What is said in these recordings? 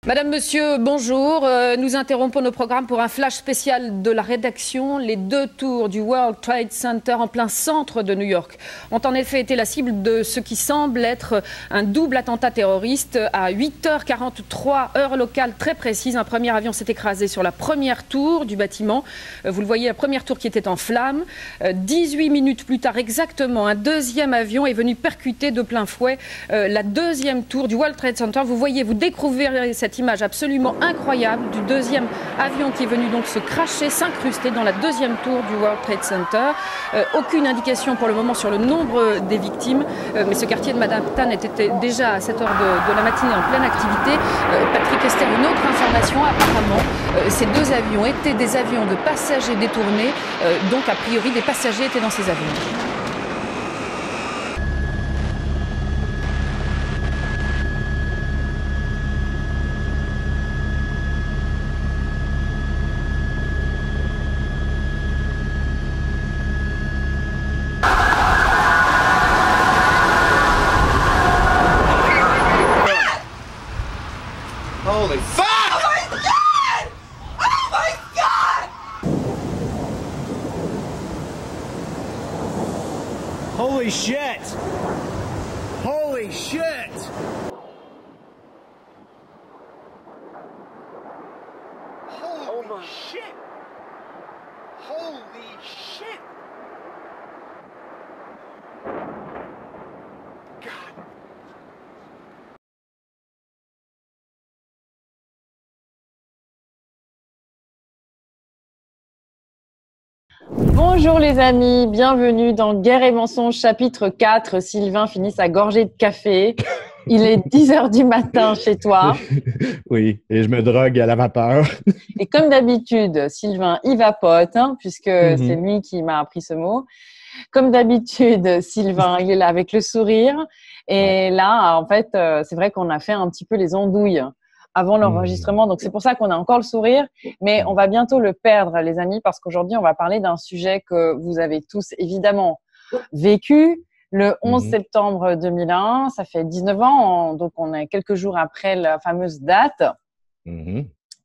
Madame, Monsieur, bonjour. Nous interrompons nos programmes pour un flash spécial de la rédaction. Les deux tours du World Trade Center en plein centre de New York ont en effet été la cible de ce qui semble être un double attentat terroriste. À 8h43, heure locale très précise, un premier avion s'est écrasé sur la première tour du bâtiment. Vous le voyez, la première tour qui était en flammes. 18 minutes plus tard exactement, un deuxième avion est venu percuter de plein fouet la deuxième tour du World Trade Center. Vous voyez, vous découvrez cette image absolument incroyable du deuxième avion qui est venu donc se cracher, s'incruster dans la deuxième tour du World Trade Center. Aucune indication pour le moment sur le nombre des victimes, mais ce quartier de Manhattan était déjà à cette heure de la matinée en pleine activité. Patrick Esther, une autre information, apparemment, ces deux avions étaient des avions de passagers détournés, donc a priori des passagers étaient dans ces avions. Holy fuck! Oh my god! Oh my god! Holy shit! Holy shit! Holy shit! Holy shit! God. Bonjour les amis, bienvenue dans Guerre et mensonges chapitre 4. Sylvain finit sa gorgée de café. Il est 10h du matin chez toi. Oui, et je me drogue à la vapeur. Et comme d'habitude, Sylvain y vapote, puisque c'est lui qui m'a appris ce mot. Comme d'habitude, Sylvain, il est là avec le sourire. Et là, en fait, c'est vrai qu'on a fait un petit peu les andouilles avant l'enregistrement. Donc, c'est pour ça qu'on a encore le sourire. Mais on va bientôt le perdre, les amis, parce qu'aujourd'hui, on va parler d'un sujet que vous avez tous évidemment vécu. Le 11 septembre 2001, ça fait 19 ans, donc on est quelques jours après la fameuse date.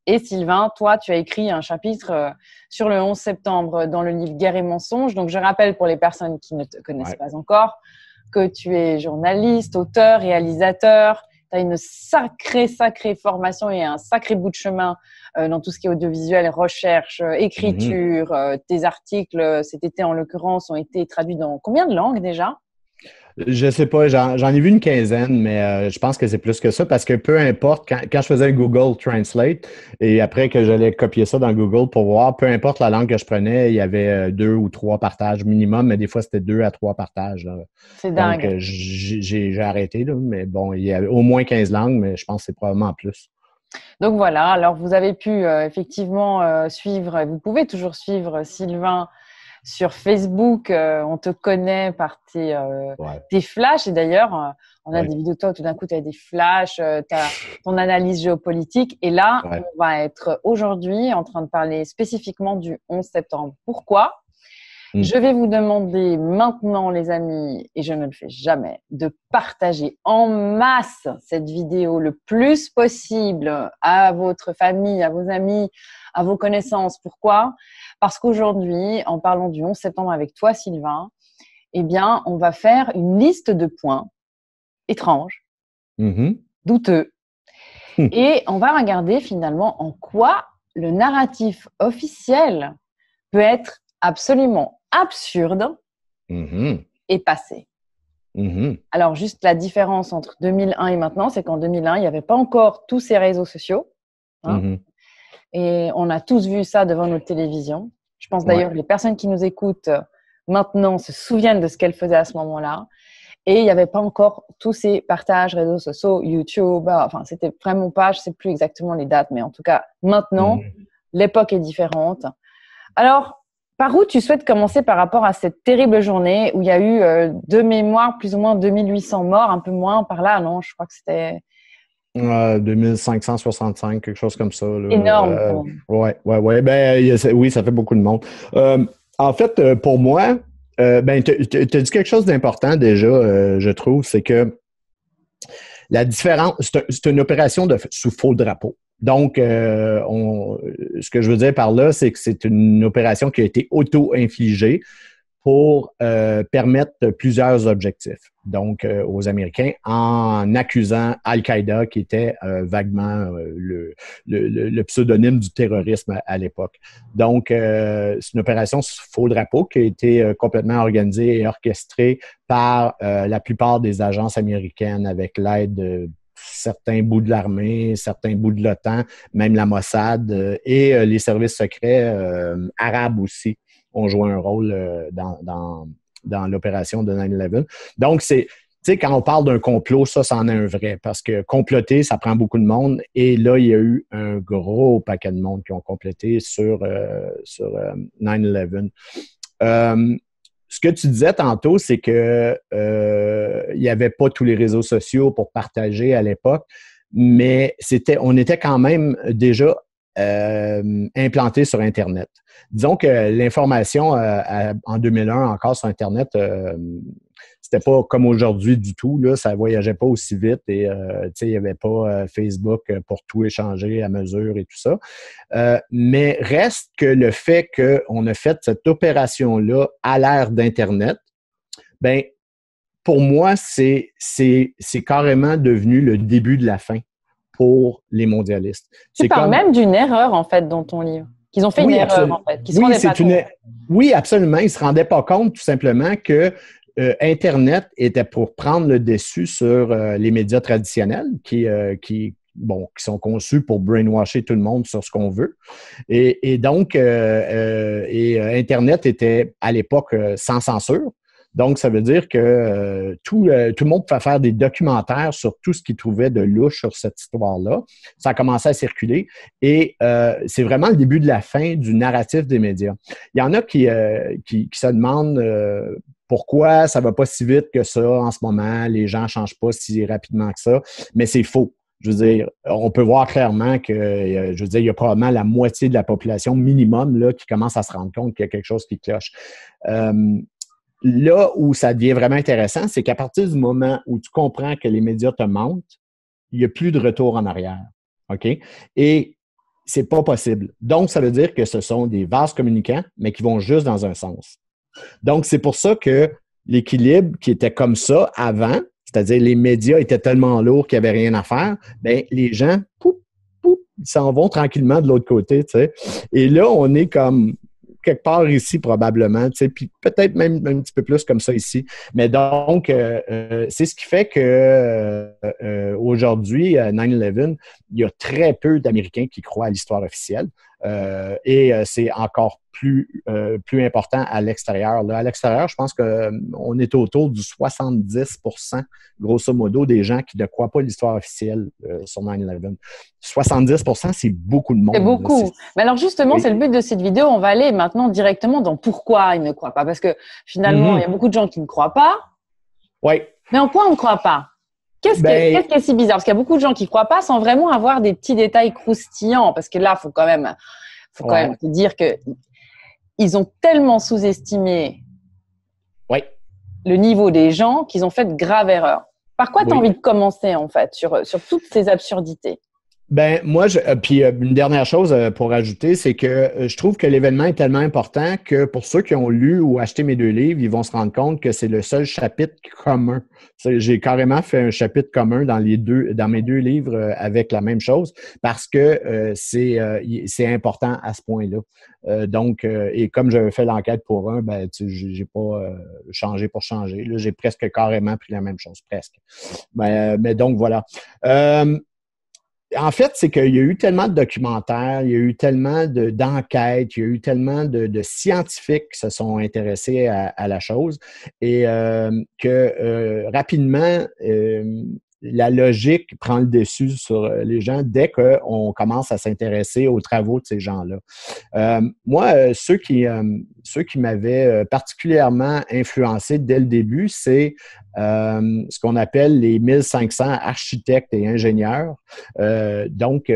Et Sylvain, toi, tu as écrit un chapitre sur le 11 septembre dans le livre Guerre et mensonges. Donc, je rappelle pour les personnes qui ne te connaissent pas encore que tu es journaliste, auteur, réalisateur. Tu as une sacrée formation et un sacré bout de chemin dans tout ce qui est audiovisuel, recherche, écriture. Tes articles, cet été en l'occurrence, ont été traduits dans combien de langues déjà? Je sais pas, j'en ai vu une quinzaine, mais je pense que c'est plus que ça parce que peu importe, quand je faisais Google Translate et après que j'allais copier ça dans Google pour voir, peu importe la langue que je prenais, il y avait 2 ou 3 partages minimum, mais des fois c'était 2 à 3 partages. Là. C'est dingue. Donc, j'ai arrêté, là, mais bon, il y a au moins 15 langues, mais je pense que c'est probablement plus. Donc voilà, alors vous avez pu effectivement suivre, vous pouvez toujours suivre Sylvain sur Facebook. On te connaît par tes flashs. Et d'ailleurs, on a des vidéos de toi où tout d'un coup, tu as des flashs, tu as ton analyse géopolitique. Et là, on va être aujourd'hui en train de parler spécifiquement du 11 septembre. Pourquoi ? Je vais vous demander maintenant, les amis, et je ne le fais jamais, de partager en masse cette vidéo le plus possible à votre famille, à vos amis, à vos connaissances. Pourquoi ? Parce qu'aujourd'hui, en parlant du 11 septembre avec toi, Sylvain, eh bien, on va faire une liste de points étranges, douteux, et on va regarder finalement en quoi le narratif officiel peut être absolument absurde et passé. Alors, juste la différence entre 2001 et maintenant, c'est qu'en 2001, il n'y avait pas encore tous ces réseaux sociaux. Et on a tous vu ça devant nos télévisions. Je pense d'ailleurs que les personnes qui nous écoutent maintenant se souviennent de ce qu'elles faisaient à ce moment-là. Et il n'y avait pas encore tous ces partages réseaux sociaux, YouTube. Enfin, c'était vraiment pas, je ne sais plus exactement les dates, mais en tout cas, maintenant, l'époque est différente. Alors, par où tu souhaites commencer par rapport à cette terrible journée où il y a eu de mémoire plus ou moins 2800 morts, un peu moins par là, non? Je crois que c'était… 2565, quelque chose comme ça. Là. Énorme. Ouais. Ben, oui, ça fait beaucoup de monde. En fait, pour moi, tu as dit quelque chose d'important déjà, je trouve, c'est que La différence, c'est une opération sous faux drapeau. Donc, ce que je veux dire par là, c'est que c'est une opération qui a été auto-infligée pour permettre plusieurs objectifs. Donc, aux Américains, en accusant Al-Qaïda, qui était vaguement le pseudonyme du terrorisme à l'époque. Donc, c'est une opération sous faux drapeau qui a été complètement organisée et orchestrée par la plupart des agences américaines avec l'aide de certains bouts de l'armée, certains bouts de l'OTAN, même la Mossad et les services secrets arabes aussi ont joué un rôle dans l'opération de 9/11. Donc, tu sais, quand on parle d'un complot, ça, c'en est un vrai. Parce que comploter, ça prend beaucoup de monde. Et là, il y a eu un gros paquet de monde qui ont complété sur 9/11. Ce que tu disais tantôt, c'est que il n'y avait pas tous les réseaux sociaux pour partager à l'époque, mais on était quand même déjà implanté sur Internet. Disons que l'information en 2001 encore sur Internet, c'était pas comme aujourd'hui du tout. Là, ça voyageait pas aussi vite et il n'y avait pas Facebook pour tout échanger à mesure et tout ça. Mais reste que le fait qu'on a fait cette opération-là à l'ère d'Internet, ben pour moi, c'est carrément devenu le début de la fin pour les mondialistes. Tu parles même d'une erreur, en fait, dans ton livre. Qu'ils ont fait une erreur, en fait. Oui, absolument. Ils ne se rendaient pas compte, tout simplement, que Internet était pour prendre le dessus sur les médias traditionnels qui sont conçus pour brainwasher tout le monde sur ce qu'on veut. Et donc, Internet était, à l'époque, sans censure. Donc, ça veut dire que tout le monde pouvait faire des documentaires sur tout ce qu'il trouvait de louche sur cette histoire-là. Ça a commencé à circuler et c'est vraiment le début de la fin du narratif des médias. Il y en a qui se demandent pourquoi ça ne va pas si vite que ça en ce moment, les gens ne changent pas si rapidement que ça, mais c'est faux. Je veux dire, on peut voir clairement que, il y a probablement la moitié de la population minimum là, qui commence à se rendre compte qu'il y a quelque chose qui cloche. Là où ça devient vraiment intéressant, c'est qu'à partir du moment où tu comprends que les médias te mentent, il n'y a plus de retour en arrière. OK? Et c'est pas possible. Donc, ça veut dire que ce sont des vases communicants, mais qui vont juste dans un sens. Donc, c'est pour ça que l'équilibre qui était comme ça avant, c'est-à-dire les médias étaient tellement lourds qu'il n'y avait rien à faire, bien, les gens, ils s'en vont tranquillement de l'autre côté, tu sais. Et là, on est comme quelque part ici probablement, tu sais, puis peut-être même un petit peu plus comme ça ici. Mais donc, c'est ce qui fait que aujourd'hui, 9/11, il y a très peu d'Américains qui croient à l'histoire officielle. Et c'est encore plus important à l'extérieur. Là, à l'extérieur, je pense qu'on est autour du 70%, grosso modo, des gens qui ne croient pas à l'histoire officielle sur 9/11. 70%, c'est beaucoup de monde. C'est beaucoup. Là, mais alors justement, oui. C'est le but de cette vidéo. On va aller maintenant directement dans pourquoi ils ne croient pas. Parce que finalement, il y a beaucoup de gens qui ne croient pas. Oui. Mais en quoi on ne croit pas? Qu'est-ce qui est si bizarre? Parce qu'il y a beaucoup de gens qui ne croient pas sans vraiment avoir des petits détails croustillants. Parce que là, il faut quand même te dire qu'ils ont tellement sous-estimé le niveau des gens qu'ils ont fait de graves erreurs. Par quoi tu as envie de commencer, en fait, sur toutes ces absurdités? Ben moi, puis une dernière chose pour ajouter, c'est que je trouve que l'événement est tellement important que pour ceux qui ont lu ou acheté mes 2 livres, ils vont se rendre compte que c'est le seul chapitre commun. J'ai carrément fait un chapitre commun dans mes 2 livres avec la même chose parce que c'est important à ce point-là. Donc, et comme j'avais fait l'enquête pour un, ben j'ai pas changé pour changer. Là, j'ai presque carrément pris la même chose, presque. Mais donc voilà. En fait, c'est qu'il y a eu tellement de documentaires, il y a eu tellement d'enquêtes, il y a eu tellement de scientifiques qui se sont intéressés à la chose et que rapidement, la logique prend le dessus sur les gens dès qu'on commence à s'intéresser aux travaux de ces gens-là. Moi, ceux qui m'avaient particulièrement influencé dès le début, c'est ce qu'on appelle les 1500 architectes et ingénieurs. Donc,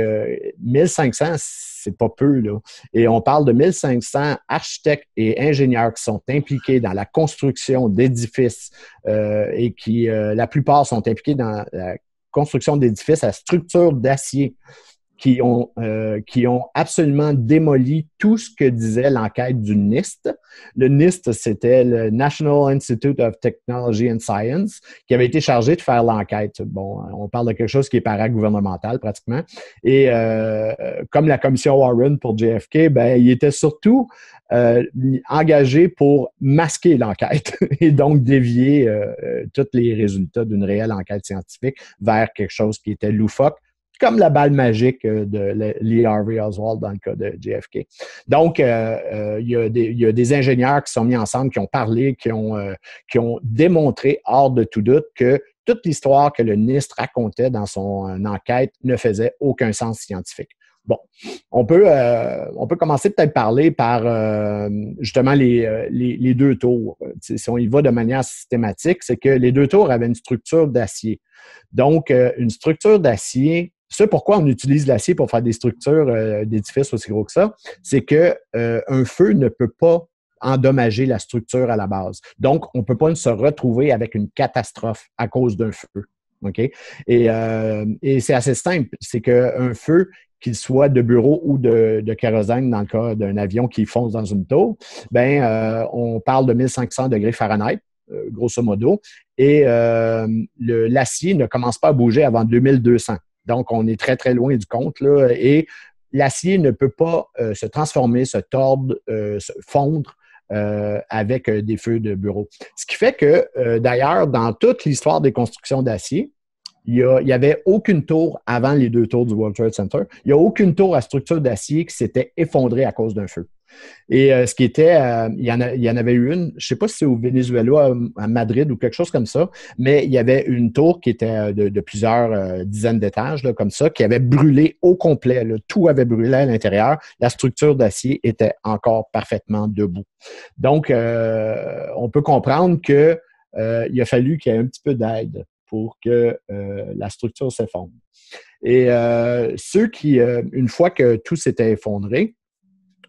1500, c'est pas peu, là. Et on parle de 1500 architectes et ingénieurs qui sont impliqués dans la construction d'édifices et qui, la plupart, sont impliqués dans la construction d'édifices à structure d'acier qui ont absolument démoli tout ce que disait l'enquête du NIST. Le NIST, c'était le National Institute of Technology and Science, qui avait été chargé de faire l'enquête. Bon, on parle de quelque chose qui est paragouvernemental pratiquement. Et comme la commission Warren pour JFK, ben, il était surtout engagé pour masquer l'enquête et donc dévier tous les résultats d'une réelle enquête scientifique vers quelque chose qui était loufoque, comme la balle magique de Lee Harvey Oswald dans le cas de JFK. Donc, il y a des ingénieurs qui sont mis ensemble, qui ont parlé, qui ont démontré hors de tout doute que toute l'histoire que le NIST racontait dans son enquête ne faisait aucun sens scientifique. Bon, on peut commencer peut-être parler par justement les deux tours. Si on y va de manière systématique, c'est que les deux tours avaient une structure d'acier. Donc, une structure d'acier, c'est pourquoi on utilise l'acier pour faire des structures d'édifices aussi gros que ça, c'est que un feu ne peut pas endommager la structure à la base. Donc, on ne peut pas se retrouver avec une catastrophe à cause d'un feu. OK? Et c'est assez simple. C'est qu'un feu, qu'il soit de bureau ou de kérosène dans le cas d'un avion qui fonce dans une tour, on parle de 1500 degrés Fahrenheit, grosso modo, et l'acier ne commence pas à bouger avant 2200. Donc, on est très, très loin du compte, là, et l'acier ne peut pas se transformer, se tordre, se fondre avec des feux de bureau. Ce qui fait que, d'ailleurs, dans toute l'histoire des constructions d'acier, il n'y avait aucune tour avant les deux tours du World Trade Center. Il n'y a aucune tour à structure d'acier qui s'était effondrée à cause d'un feu. Et ce qui était, il y en avait eu une, je ne sais pas si c'est au Venezuela, à Madrid ou quelque chose comme ça, mais il y avait une tour qui était de plusieurs dizaines d'étages, là, comme ça, qui avait brûlé au complet. Là. Tout avait brûlé à l'intérieur. La structure d'acier était encore parfaitement debout. Donc, on peut comprendre qu'il a fallu qu'il y ait un petit peu d'aide pour que la structure s'effondre. Et ceux qui, une fois que tout s'était effondré,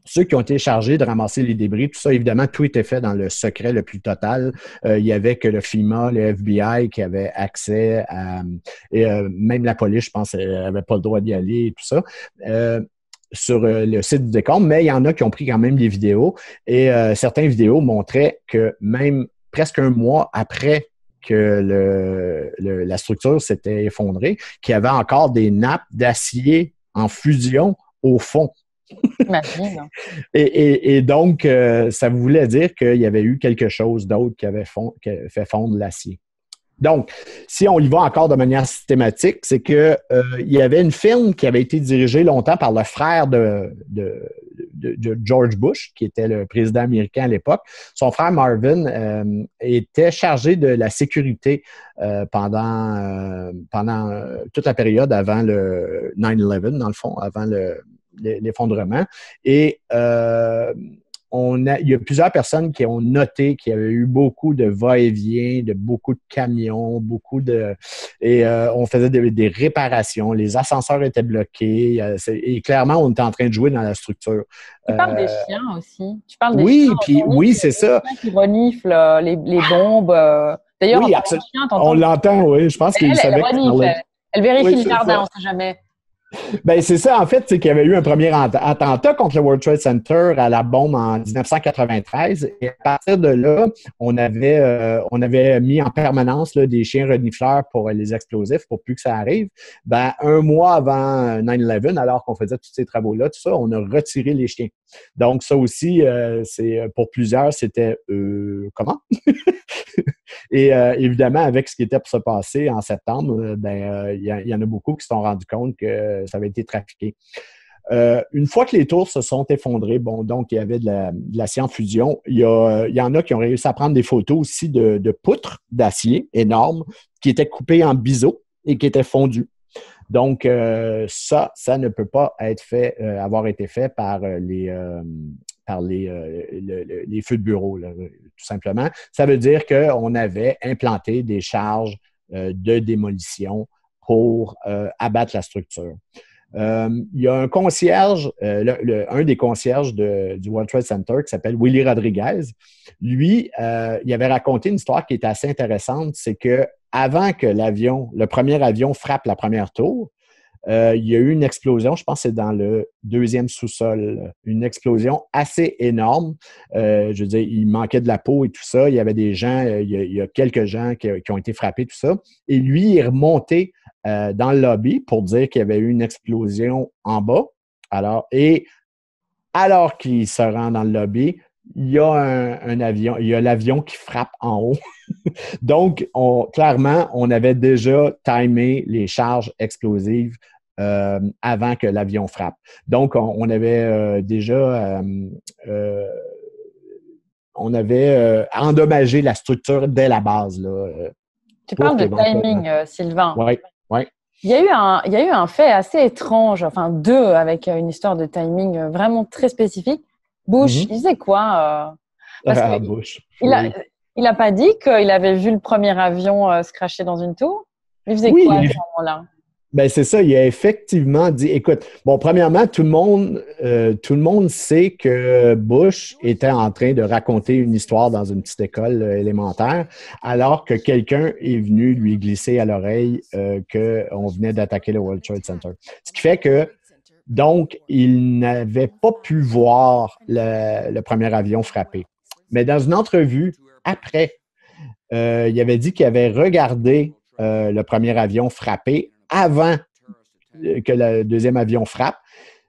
ceux qui ont été chargés de ramasser les débris, tout ça, évidemment, tout était fait dans le secret le plus total. Il n'y avait que le FEMA, le FBI qui avaient accès à... Et même la police, je pense, n'avait pas le droit d'y aller et tout ça. Sur le site du décompte, mais il y en a qui ont pris quand même des vidéos. Et certaines vidéos montraient que même presque un mois après que la structure s'était effondrée, qu'il y avait encore des nappes d'acier en fusion au fond. Imagine. Et donc, ça voulait dire qu'il y avait eu quelque chose d'autre qui avait fait fondre l'acier. Donc, si on y va encore de manière systématique, c'est que il y avait une firme qui avait été dirigée longtemps par le frère de George Bush, qui était le président américain à l'époque. Son frère Marvin était chargé de la sécurité pendant toute la période avant le 9/11, dans le fond, avant l'effondrement. Et il y a plusieurs personnes qui ont noté qu'il y avait eu beaucoup de va-et-vient, de beaucoup de camions, on faisait des réparations, les ascenseurs étaient bloqués, et clairement, on était en train de jouer dans la structure. Tu parles des chiens aussi. Tu parles des oui, chiens. Puis oui, c'est ça. Les chiens qui reniflent les bombes. D'ailleurs, oui, on l'entend, oui. Je pense qu'il savait elle vérifie le jardin, on ne sait jamais. Ben c'est ça, en fait, c'est qu'il y avait eu un premier attentat contre le World Trade Center à la bombe en 1993. Et à partir de là, on avait mis en permanence là, des chiens renifleurs pour les explosifs pour plus que ça arrive. Ben, un mois avant 9/11, alors qu'on faisait tous ces travaux-là, tout ça, on a retiré les chiens. Donc, ça aussi, pour plusieurs, c'était comment? Et évidemment, avec ce qui était pour se passer en septembre, il y en a beaucoup qui se sont rendus compte que ça avait été trafiqué. Une fois que les tours se sont effondrées, bon, donc il y avait de l'acier en fusion, il y en a qui ont réussi à prendre des photos aussi de poutres d'acier énormes qui étaient coupées en biseaux et qui étaient fondues. Donc, ça ne peut pas avoir été fait par les feux de bureau, là, tout simplement. Ça veut dire qu'on avait implanté des charges de démolition pour abattre la structure. Il y a un concierge, un des concierges du World Trade Center qui s'appelle Willie Rodriguez. Lui, il avait raconté une histoire qui était assez intéressante. C'est que avant que le premier avion frappe la première tour, il y a eu une explosion, je pense que c'est dans le deuxième sous-sol, une explosion assez énorme. Je veux dire, il manquait de la peau et tout ça. Il y avait des gens, il y a quelques gens qui ont été frappés, tout ça. Et lui, il est remonté dans le lobby pour dire qu'il y avait eu une explosion en bas. Alors qu'il se rend dans le lobby, il y a un avion, il y a l'avion qui frappe en haut. Donc, clairement, on avait déjà timé les charges explosives avant que l'avion frappe. Donc, on avait déjà endommagé la structure dès la base. Là, tu parles de timing, Sylvain. Oui, oui. Il y a eu un fait assez étrange, enfin deux, avec une histoire de timing vraiment très spécifique. Bush, il faisait quoi parce que Bush. Il n'a pas dit qu'il avait vu le premier avion se crasher dans une tour? Il faisait quoi à ce moment-là? Ben c'est ça, il a effectivement dit, écoute, bon, premièrement, tout le monde sait que Bush était en train de raconter une histoire dans une petite école élémentaire, alors que quelqu'un est venu lui glisser à l'oreille qu'on venait d'attaquer le World Trade Center. Ce qui fait que, donc, il n'avait pas pu voir le premier avion frapper. Mais dans une entrevue, après, il avait dit qu'il avait regardé le premier avion frapper avant que le deuxième avion frappe.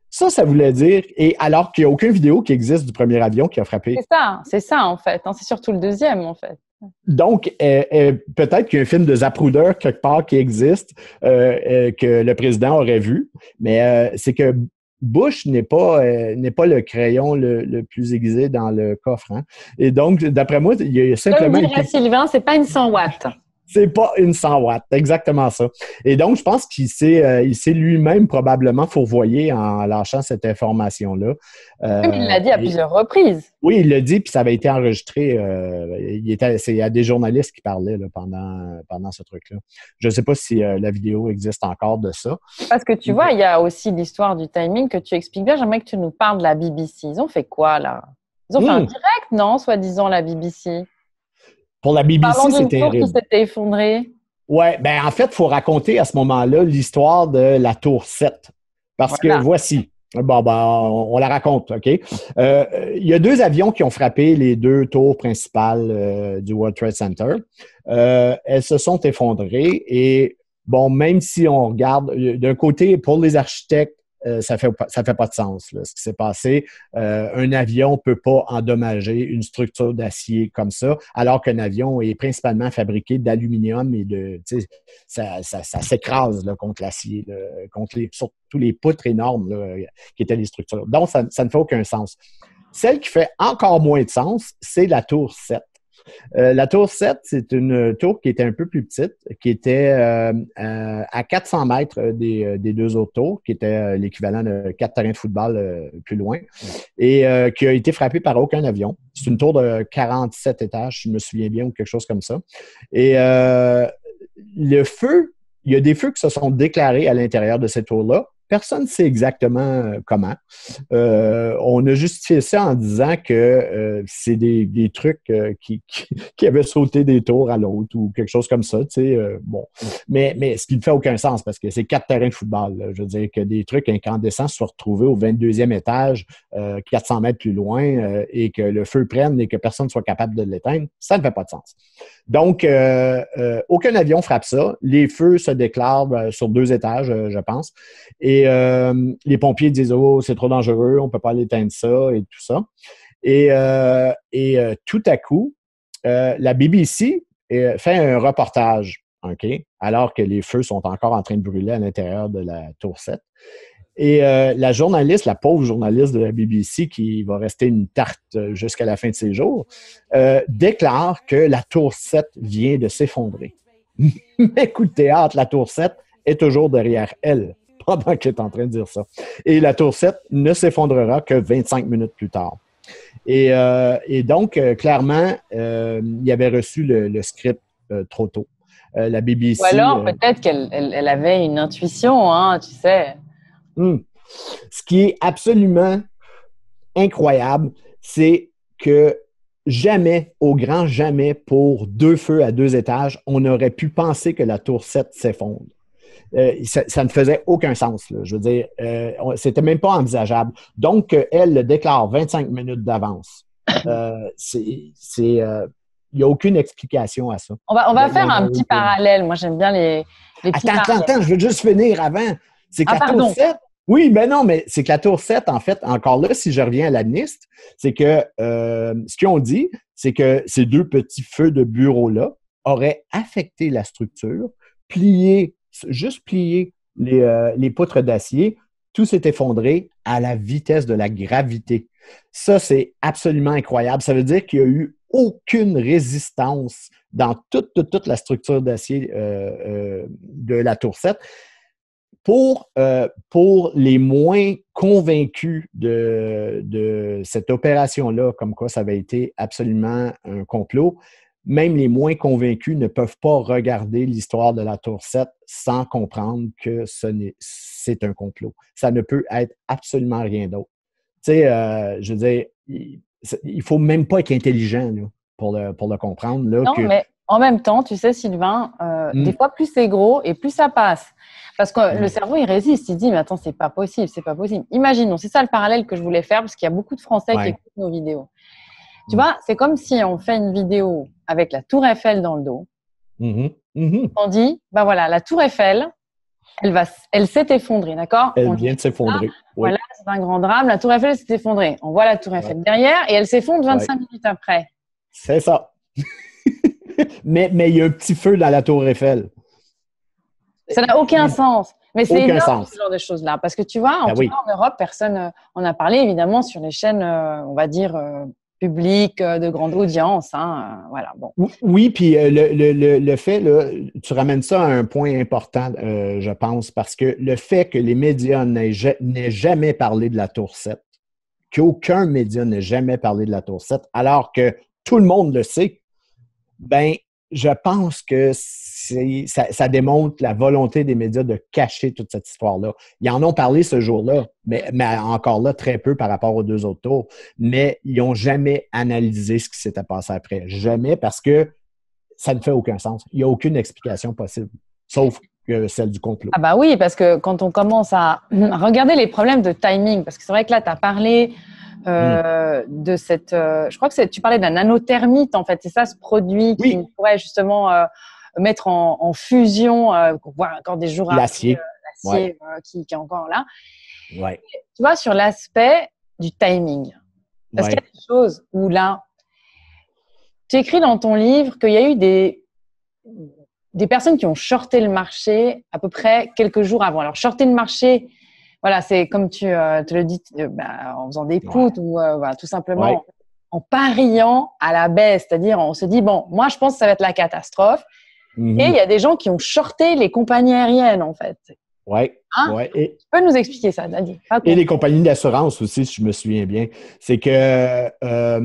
Ça voulait dire, et alors qu'il n'y a aucune vidéo qui existe du premier avion qui a frappé. C'est ça en fait. C'est surtout le deuxième en fait. Donc, peut-être qu'il y a un film de Zapruder quelque part qui existe, que le président aurait vu, mais c'est que Bush n'est pas le crayon le plus aiguisé dans le coffre. Hein? Et donc, d'après moi, il y a simplement... Comme dirait Sylvain, c'est pas une 100 watts. C'est pas une 100 watts, exactement ça. Et donc, je pense qu'il s'est lui-même probablement fourvoyé en lâchant cette information-là. Il l'a dit à plusieurs reprises. Oui, il l'a dit, puis ça avait été enregistré. C'est à des journalistes qui parlaient là, pendant ce truc-là. Je ne sais pas si la vidéo existe encore de ça. Parce que tu vois, il y a aussi l'histoire du timing que tu expliques bien. J'aimerais que tu nous parles de la BBC. Ils ont fait quoi, là? Ils ont fait un direct, non, soi-disant, la BBC? Pour la BBC, c'est terrible. Qui s'était effondrée. Oui, ben en fait, il faut raconter à ce moment-là l'histoire de la tour 7. Parce que voici. Bon, ben, on la raconte, OK? Il y a deux avions qui ont frappé les deux tours principales du World Trade Center. Elles se sont effondrées et, bon, même si on regarde, d'un côté, pour les architectes, ça fait pas de sens, là, ce qui s'est passé. Un avion ne peut pas endommager une structure d'acier comme ça, alors qu'un avion est principalement fabriqué d'aluminium et ça s'écrase là, contre l'acier, là, surtout les poutres énormes là, qui étaient les structures. Donc, ça ne fait aucun sens. Celle qui fait encore moins de sens, c'est la tour 7. La tour 7, c'est une tour qui était un peu plus petite, qui était à 400 mètres des deux autres tours, qui était l'équivalent de 4 terrains de football plus loin, et qui a été frappée par aucun avion. C'est une tour de 47 étages, si je me souviens bien, ou quelque chose comme ça. Et le feu, il y a des feux qui se sont déclarés à l'intérieur de cette tour-là. Personne ne sait exactement comment. On a justifié ça en disant que c'est des trucs qui avaient sauté des tours à l'autre ou quelque chose comme ça. Bon. Mais ce qui ne fait aucun sens parce que c'est 4 terrains de football. Là. Je veux dire que des trucs incandescents se retrouvés au 22e étage, 400 mètres plus loin, et que le feu prenne et que personne ne soit capable de l'éteindre, ça ne fait pas de sens. Donc, aucun avion frappe ça. Les feux se déclarent sur 2 étages, je pense. Et les pompiers disent « Oh, c'est trop dangereux, on ne peut pas aller éteindre ça » et tout ça. Et tout à coup, la BBC fait un reportage, OK, alors que les feux sont encore en train de brûler à l'intérieur de la tour 7. Et la journaliste, la pauvre journaliste de la BBC qui va rester une tarte jusqu'à la fin de ses jours, déclare que la tour 7 vient de s'effondrer. Mais coup de théâtre, la tour 7 est toujours derrière elle pendant qu'elle est en train de dire ça. Et la tour 7 ne s'effondrera que 25 minutes plus tard. Et donc, clairement, il avait reçu le script trop tôt. La BBC... Ou alors, peut-être qu'elle avait une intuition, hein, tu sais. Ce qui est absolument incroyable, c'est que jamais, au grand jamais, pour 2 feux à 2 étages, on aurait pu penser que la tour 7 s'effondre. Ça ne faisait aucun sens, là. Je veux dire, c'était même pas envisageable. Donc, elle le déclare 25 minutes d'avance. Il n'y a aucune explication à ça. On va faire un petit parallèle. Moi, j'aime bien les petits parallèles. Attends, je veux juste finir avant. C'est que la tour 7... Oui, mais non, mais c'est que la tour 7, en fait, encore là, si je reviens à la NIST, c'est que ce qu'ils ont dit, c'est que ces 2 petits feux de bureau-là auraient affecté la structure, juste plié les poutres d'acier, tout s'est effondré à la vitesse de la gravité. Ça, c'est absolument incroyable. Ça veut dire qu'il n'y a eu aucune résistance dans toute la structure d'acier de la tour 7. Pour les moins convaincus de cette opération-là, comme quoi ça avait été absolument un complot, même les moins convaincus ne peuvent pas regarder l'histoire de la Tour 7 sans comprendre que c'est un complot. Ça ne peut être absolument rien d'autre. Tu sais, je veux dire, il faut même pas être intelligent là, pour le comprendre. Là, non, mais en même temps, tu sais, Sylvain, des fois, plus c'est gros et plus ça passe. Parce que le cerveau, il résiste. Il dit, mais attends, c'est pas possible, c'est pas possible. Imaginons, c'est ça le parallèle que je voulais faire, parce qu'il y a beaucoup de Français qui écoutent nos vidéos. Tu vois, c'est comme si on fait une vidéo avec la Tour Eiffel dans le dos. On dit, ben voilà, la Tour Eiffel, elle s'est effondrée, d'accord? Elle vient de s'effondrer. Voilà, c'est un grand drame. La Tour Eiffel s'est effondrée. On voit la Tour Eiffel derrière et elle s'effondre 25 minutes après. C'est ça. mais il y a un petit feu dans la Tour Eiffel. Ça n'a aucun sens. Mais c'est énorme, ce genre de choses-là. Parce que tu vois, en Europe, personne en a parlé, évidemment, sur les chaînes, on va dire, publiques, de grande audience. Voilà, bon. Oui, puis le fait, là, tu ramènes ça à un point important, je pense, parce que le fait que les médias n'aient jamais parlé de la Tour 7, qu'aucun média n'ait jamais parlé de la Tour 7, alors que tout le monde le sait, ben, je pense que ça démontre la volonté des médias de cacher toute cette histoire-là. Ils en ont parlé ce jour-là, mais encore là, très peu par rapport aux 2 autres tours. Mais ils n'ont jamais analysé ce qui s'était passé après. Jamais, parce que ça ne fait aucun sens. Il n'y a aucune explication possible, sauf que celle du complot. Ah bah oui, parce que quand on commence à regarder les problèmes de timing, parce que c'est vrai que là, tu as parlé de cette... je crois que tu parlais d'un nanothermite, en fait. C'est ça, ce produit qui pourrait justement mettre en fusion, voir encore des jours l'acier, qui est encore là. Ouais. Tu vois, sur l'aspect du timing. Parce qu'il y a des choses où là, tu écris dans ton livre qu'il y a eu des personnes qui ont shorté le marché à peu près quelques jours avant. Alors, shorter le marché, voilà, c'est comme tu te le dis, en faisant des puts ou tout simplement en pariant à la baisse. C'est-à-dire, on se dit, bon, moi, je pense que ça va être la catastrophe. Et il y a des gens qui ont shorté les compagnies aériennes, en fait. Oui. Tu peux nous expliquer ça, Nadia? Et les compagnies d'assurance aussi, si je me souviens bien. C'est que,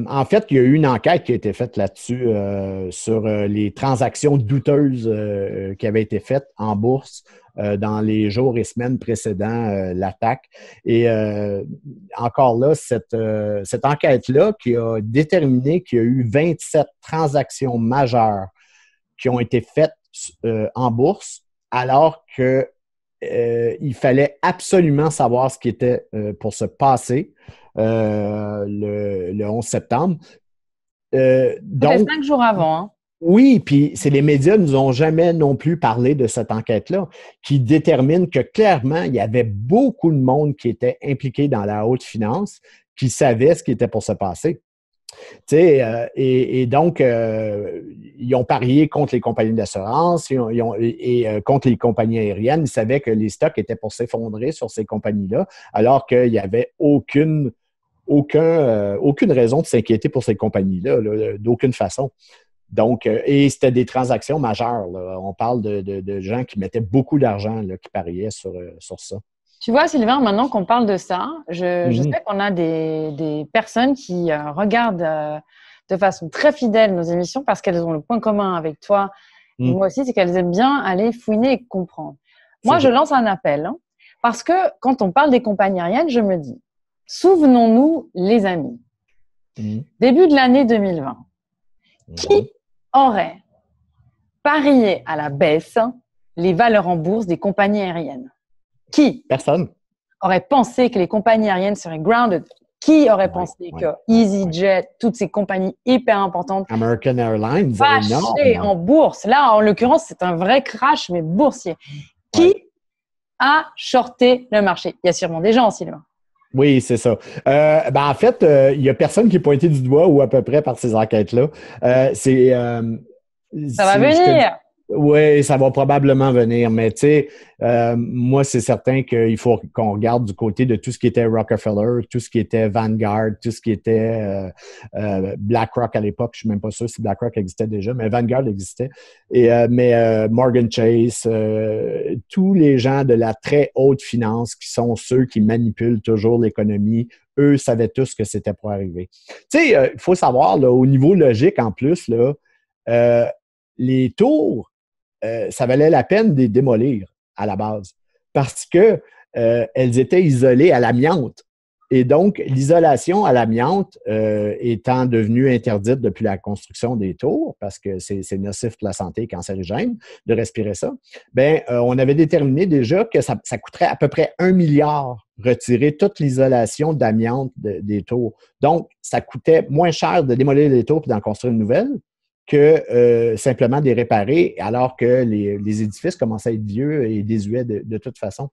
en fait, il y a eu une enquête qui a été faite là-dessus sur les transactions douteuses qui avaient été faites en bourse dans les jours et semaines précédant l'attaque. Et encore là, cette enquête-là qui a déterminé qu'il y a eu 27 transactions majeures qui ont été faites en bourse, alors que il fallait absolument savoir ce qui était pour se passer le 11 septembre. Donc, 5 jours avant. Hein? Oui, puis les médias ne nous ont jamais non plus parlé de cette enquête-là, qui détermine que clairement, il y avait beaucoup de monde qui était impliqué dans la haute finance, qui savait ce qui était pour se passer. Et donc, ils ont parié contre les compagnies d'assurance et contre les compagnies aériennes. Ils savaient que les stocks étaient pour s'effondrer sur ces compagnies-là, alors qu'il n'y avait aucune raison de s'inquiéter pour ces compagnies-là, d'aucune façon. Donc, et c'était des transactions majeures. Là. On parle de gens qui mettaient beaucoup d'argent, là, qui pariaient sur ça. Tu vois, Sylvain, maintenant qu'on parle de ça, je sais qu'on a des personnes qui regardent de façon très fidèle nos émissions parce qu'elles ont le point commun avec toi et moi aussi, c'est qu'elles aiment bien aller fouiner et comprendre. Moi, je lance un appel Parce que quand on parle des compagnies aériennes, je me dis, souvenons-nous, les amis, début de l'année 2020, qui aurait parié à la baisse les valeurs en bourse des compagnies aériennes? Qui Personne aurait pensé que les compagnies aériennes seraient grounded? Qui aurait pensé que EasyJet, toutes ces compagnies hyper importantes, American Airlines, crashées en bourse? Là, en l'occurrence, c'est un vrai crash, mais boursier. Qui a shorté le marché? Il y a sûrement des gens, Sylvain. Oui, c'est ça. En fait, il n'y a personne qui est pointé du doigt ou à peu près par ces enquêtes-là. Ça va venir. Oui, ça va probablement venir, mais tu sais, moi, c'est certain qu'il faut qu'on regarde du côté de tout ce qui était Rockefeller, tout ce qui était Vanguard, tout ce qui était BlackRock à l'époque. Je suis même pas sûr si BlackRock existait déjà, mais Vanguard existait. Mais Morgan Chase, tous les gens de la très haute finance qui sont ceux qui manipulent toujours l'économie, eux savaient tous que c'était pour arriver. Tu sais, il faut savoir, là, au niveau logique en plus, là, les tours, ça valait la peine de les démolir à la base parce que elles étaient isolées à l'amiante. Et donc, l'isolation à l'amiante étant devenue interdite depuis la construction des tours, parce que c'est nocif pour la santé et cancérigène de respirer ça, on avait déterminé déjà que ça coûterait à peu près 1 milliard retirer toute l'isolation d'amiante des tours. Donc, ça coûtait moins cher de démolir les tours et d'en construire une nouvelle que simplement de les réparer, alors que les édifices commençaient à être vieux et désuets de toute façon.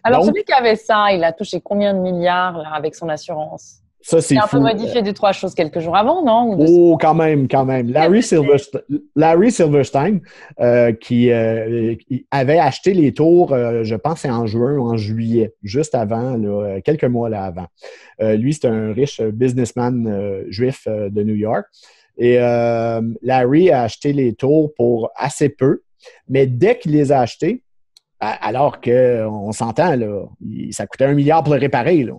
Alors, celui qui avait ça, il a touché combien de milliards là, avec son assurance? Ça, c'est il a un fou. peu modifié 2-3 choses quelques jours avant, non? Quand même. Larry Silverstein, qui avait acheté les tours, je pense, c'est en juin ou en juillet, juste avant, là, quelques mois là avant. Lui, c'est un riche businessman juif de New York. Et Larry a acheté les tours pour assez peu, mais dès qu'il les a achetés, alors qu'on s'entend, là, ça coûtait 1 milliard pour le réparer. Là.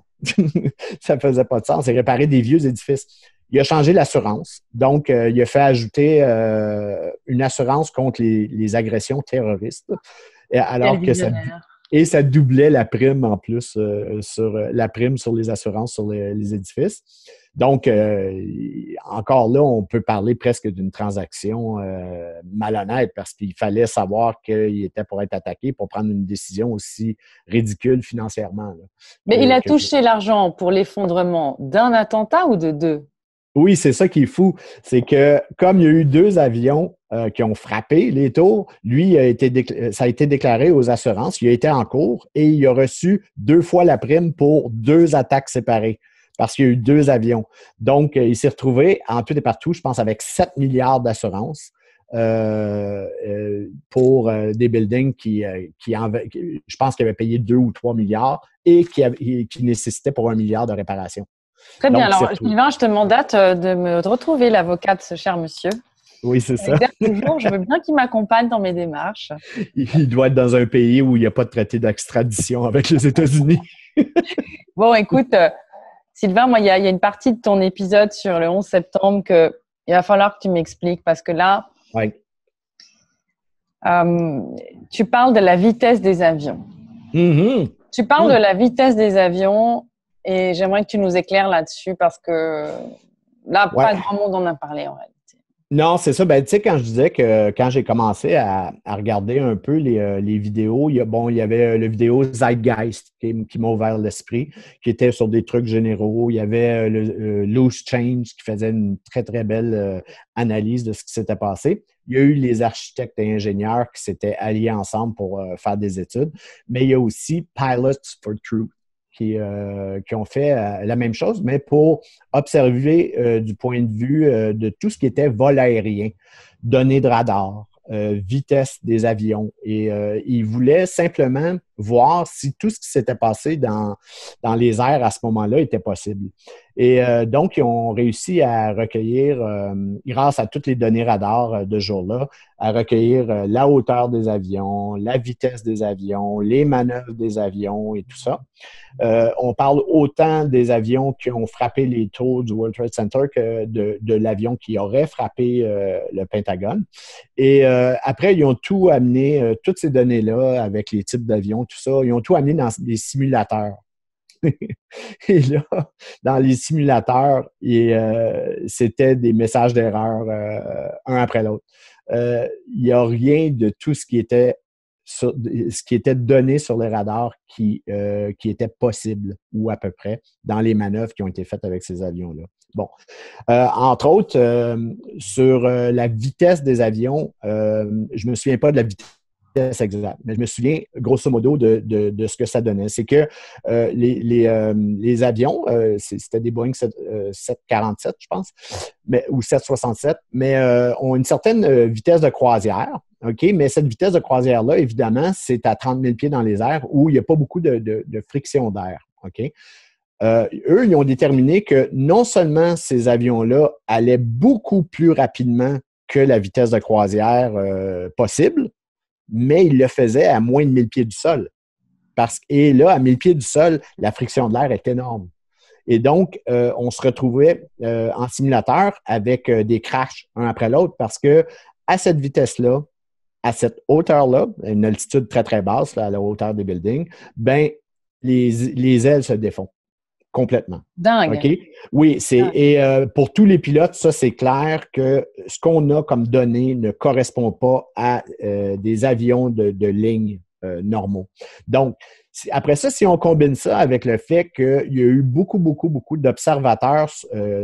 Ça ne faisait pas de sens. C'est réparer des vieux édifices. Il a changé l'assurance. Donc, il a fait ajouter une assurance contre les agressions terroristes. Alors que ça doublait la prime en plus sur les assurances sur les édifices. Donc, encore là, on peut parler presque d'une transaction malhonnête parce qu'il fallait savoir qu'il était pour être attaqué pour prendre une décision aussi ridicule financièrement. Là. Mais il a touché l'argent pour l'effondrement d'un attentat ou de 2? Oui, c'est ça qui est fou. C'est que comme il y a eu 2 avions qui ont frappé les tours, lui, ça a été déclaré aux assurances. Il a été en cours et il a reçu 2 fois la prime pour 2 attaques séparées parce qu'il y a eu 2 avions. Donc, il s'est retrouvé en tout et partout, je pense, avec 7 milliards d'assurance pour des buildings je pense qu'il avait payé 2 ou 3 milliards et qui nécessitaient pour 1 milliard de réparation. Très bien. Alors, Sylvain, je te mandate de me retrouver l'avocat de ce cher monsieur. Oui, c'est ça. Toujours, je veux bien qu'il m'accompagne dans mes démarches. Il doit être dans un pays où il n'y a pas de traité d'extradition avec les États-Unis. Bon, écoute, Sylvain, moi, il y a une partie de ton épisode sur le 11 septembre qu'il va falloir que tu m'expliques parce que là, tu parles de la vitesse des avions. Mm-hmm. Tu parles de la vitesse des avions et j'aimerais que tu nous éclaires là-dessus parce que là, pas grand monde en a parlé en réalité. Non, c'est ça. Tu sais, quand je disais que quand j'ai commencé à regarder un peu les vidéos, il y avait le vidéo Zeitgeist qui m'a ouvert l'esprit, qui était sur des trucs généraux. Il y avait le Loose Change qui faisait une très, très belle analyse de ce qui s'était passé. Il y a eu les architectes et ingénieurs qui s'étaient alliés ensemble pour faire des études. Mais il y a aussi Pilots for Truth qui ont fait la même chose, mais pour observer du point de vue de tout ce qui était vol aérien, données de radar, vitesse des avions. Et ils voulaient simplement voir si tout ce qui s'était passé dans les airs à ce moment-là était possible. Et donc, ils ont réussi à recueillir, grâce à toutes les données radar de ce jour-là, à recueillir la hauteur des avions, la vitesse des avions, les manœuvres des avions et tout ça. On parle autant des avions qui ont frappé les tours du World Trade Center que de l'avion qui aurait frappé le Pentagone. Et après, ils ont tout amené, toutes ces données-là avec les types d'avions tout ça. Ils ont tout amené dans des simulateurs. Et là, dans les simulateurs, c'était des messages d'erreur un après l'autre. Il n'y a rien de tout ce qui était donné sur les radars qui était possible, ou à peu près, dans les manœuvres qui ont été faites avec ces avions-là. Bon. Entre autres, sur la vitesse des avions, je ne me souviens pas de la vitesse exacte, mais je me souviens grosso modo de ce que ça donnait. C'est que les avions, c'était des Boeing 747, je pense, ou 767, mais ont une certaine vitesse de croisière. OK, mais cette vitesse de croisière-là, évidemment, c'est à 30 000 pieds dans les airs où il n'y a pas beaucoup de friction d'air. OK? Eux, ils ont déterminé que non seulement ces avions-là allaient beaucoup plus rapidement que la vitesse de croisière possible, mais ils le faisaient à moins de 1000 pieds du sol. Et là, à 1000 pieds du sol, la friction de l'air est énorme. Et donc, on se retrouvait en simulateur avec des crashs un après l'autre parce que à cette vitesse-là, à cette hauteur-là, une altitude très, très basse, là, à la hauteur des buildings, ben les ailes se défont complètement. Dingue. OK? Oui, et pour tous les pilotes, ça, c'est clair que ce qu'on a comme données ne correspond pas à des avions de ligne normaux. Donc, après ça, si on combine ça avec le fait qu'il y a eu beaucoup d'observateurs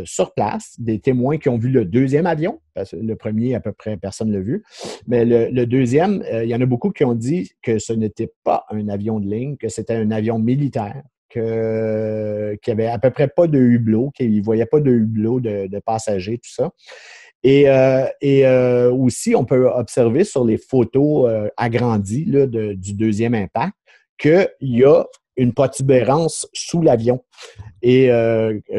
sur place, des témoins qui ont vu le deuxième avion, parce que le premier, à peu près, personne ne l'a vu, mais le deuxième, il y en a beaucoup qui ont dit que ce n'était pas un avion de ligne, que c'était un avion militaire, qu'il n'y avait à peu près pas de hublot, qu'ils ne voyaient pas de hublot de passagers, tout ça. Et aussi, on peut observer sur les photos agrandies là, du deuxième impact qu'il y a une protubérance sous l'avion. Et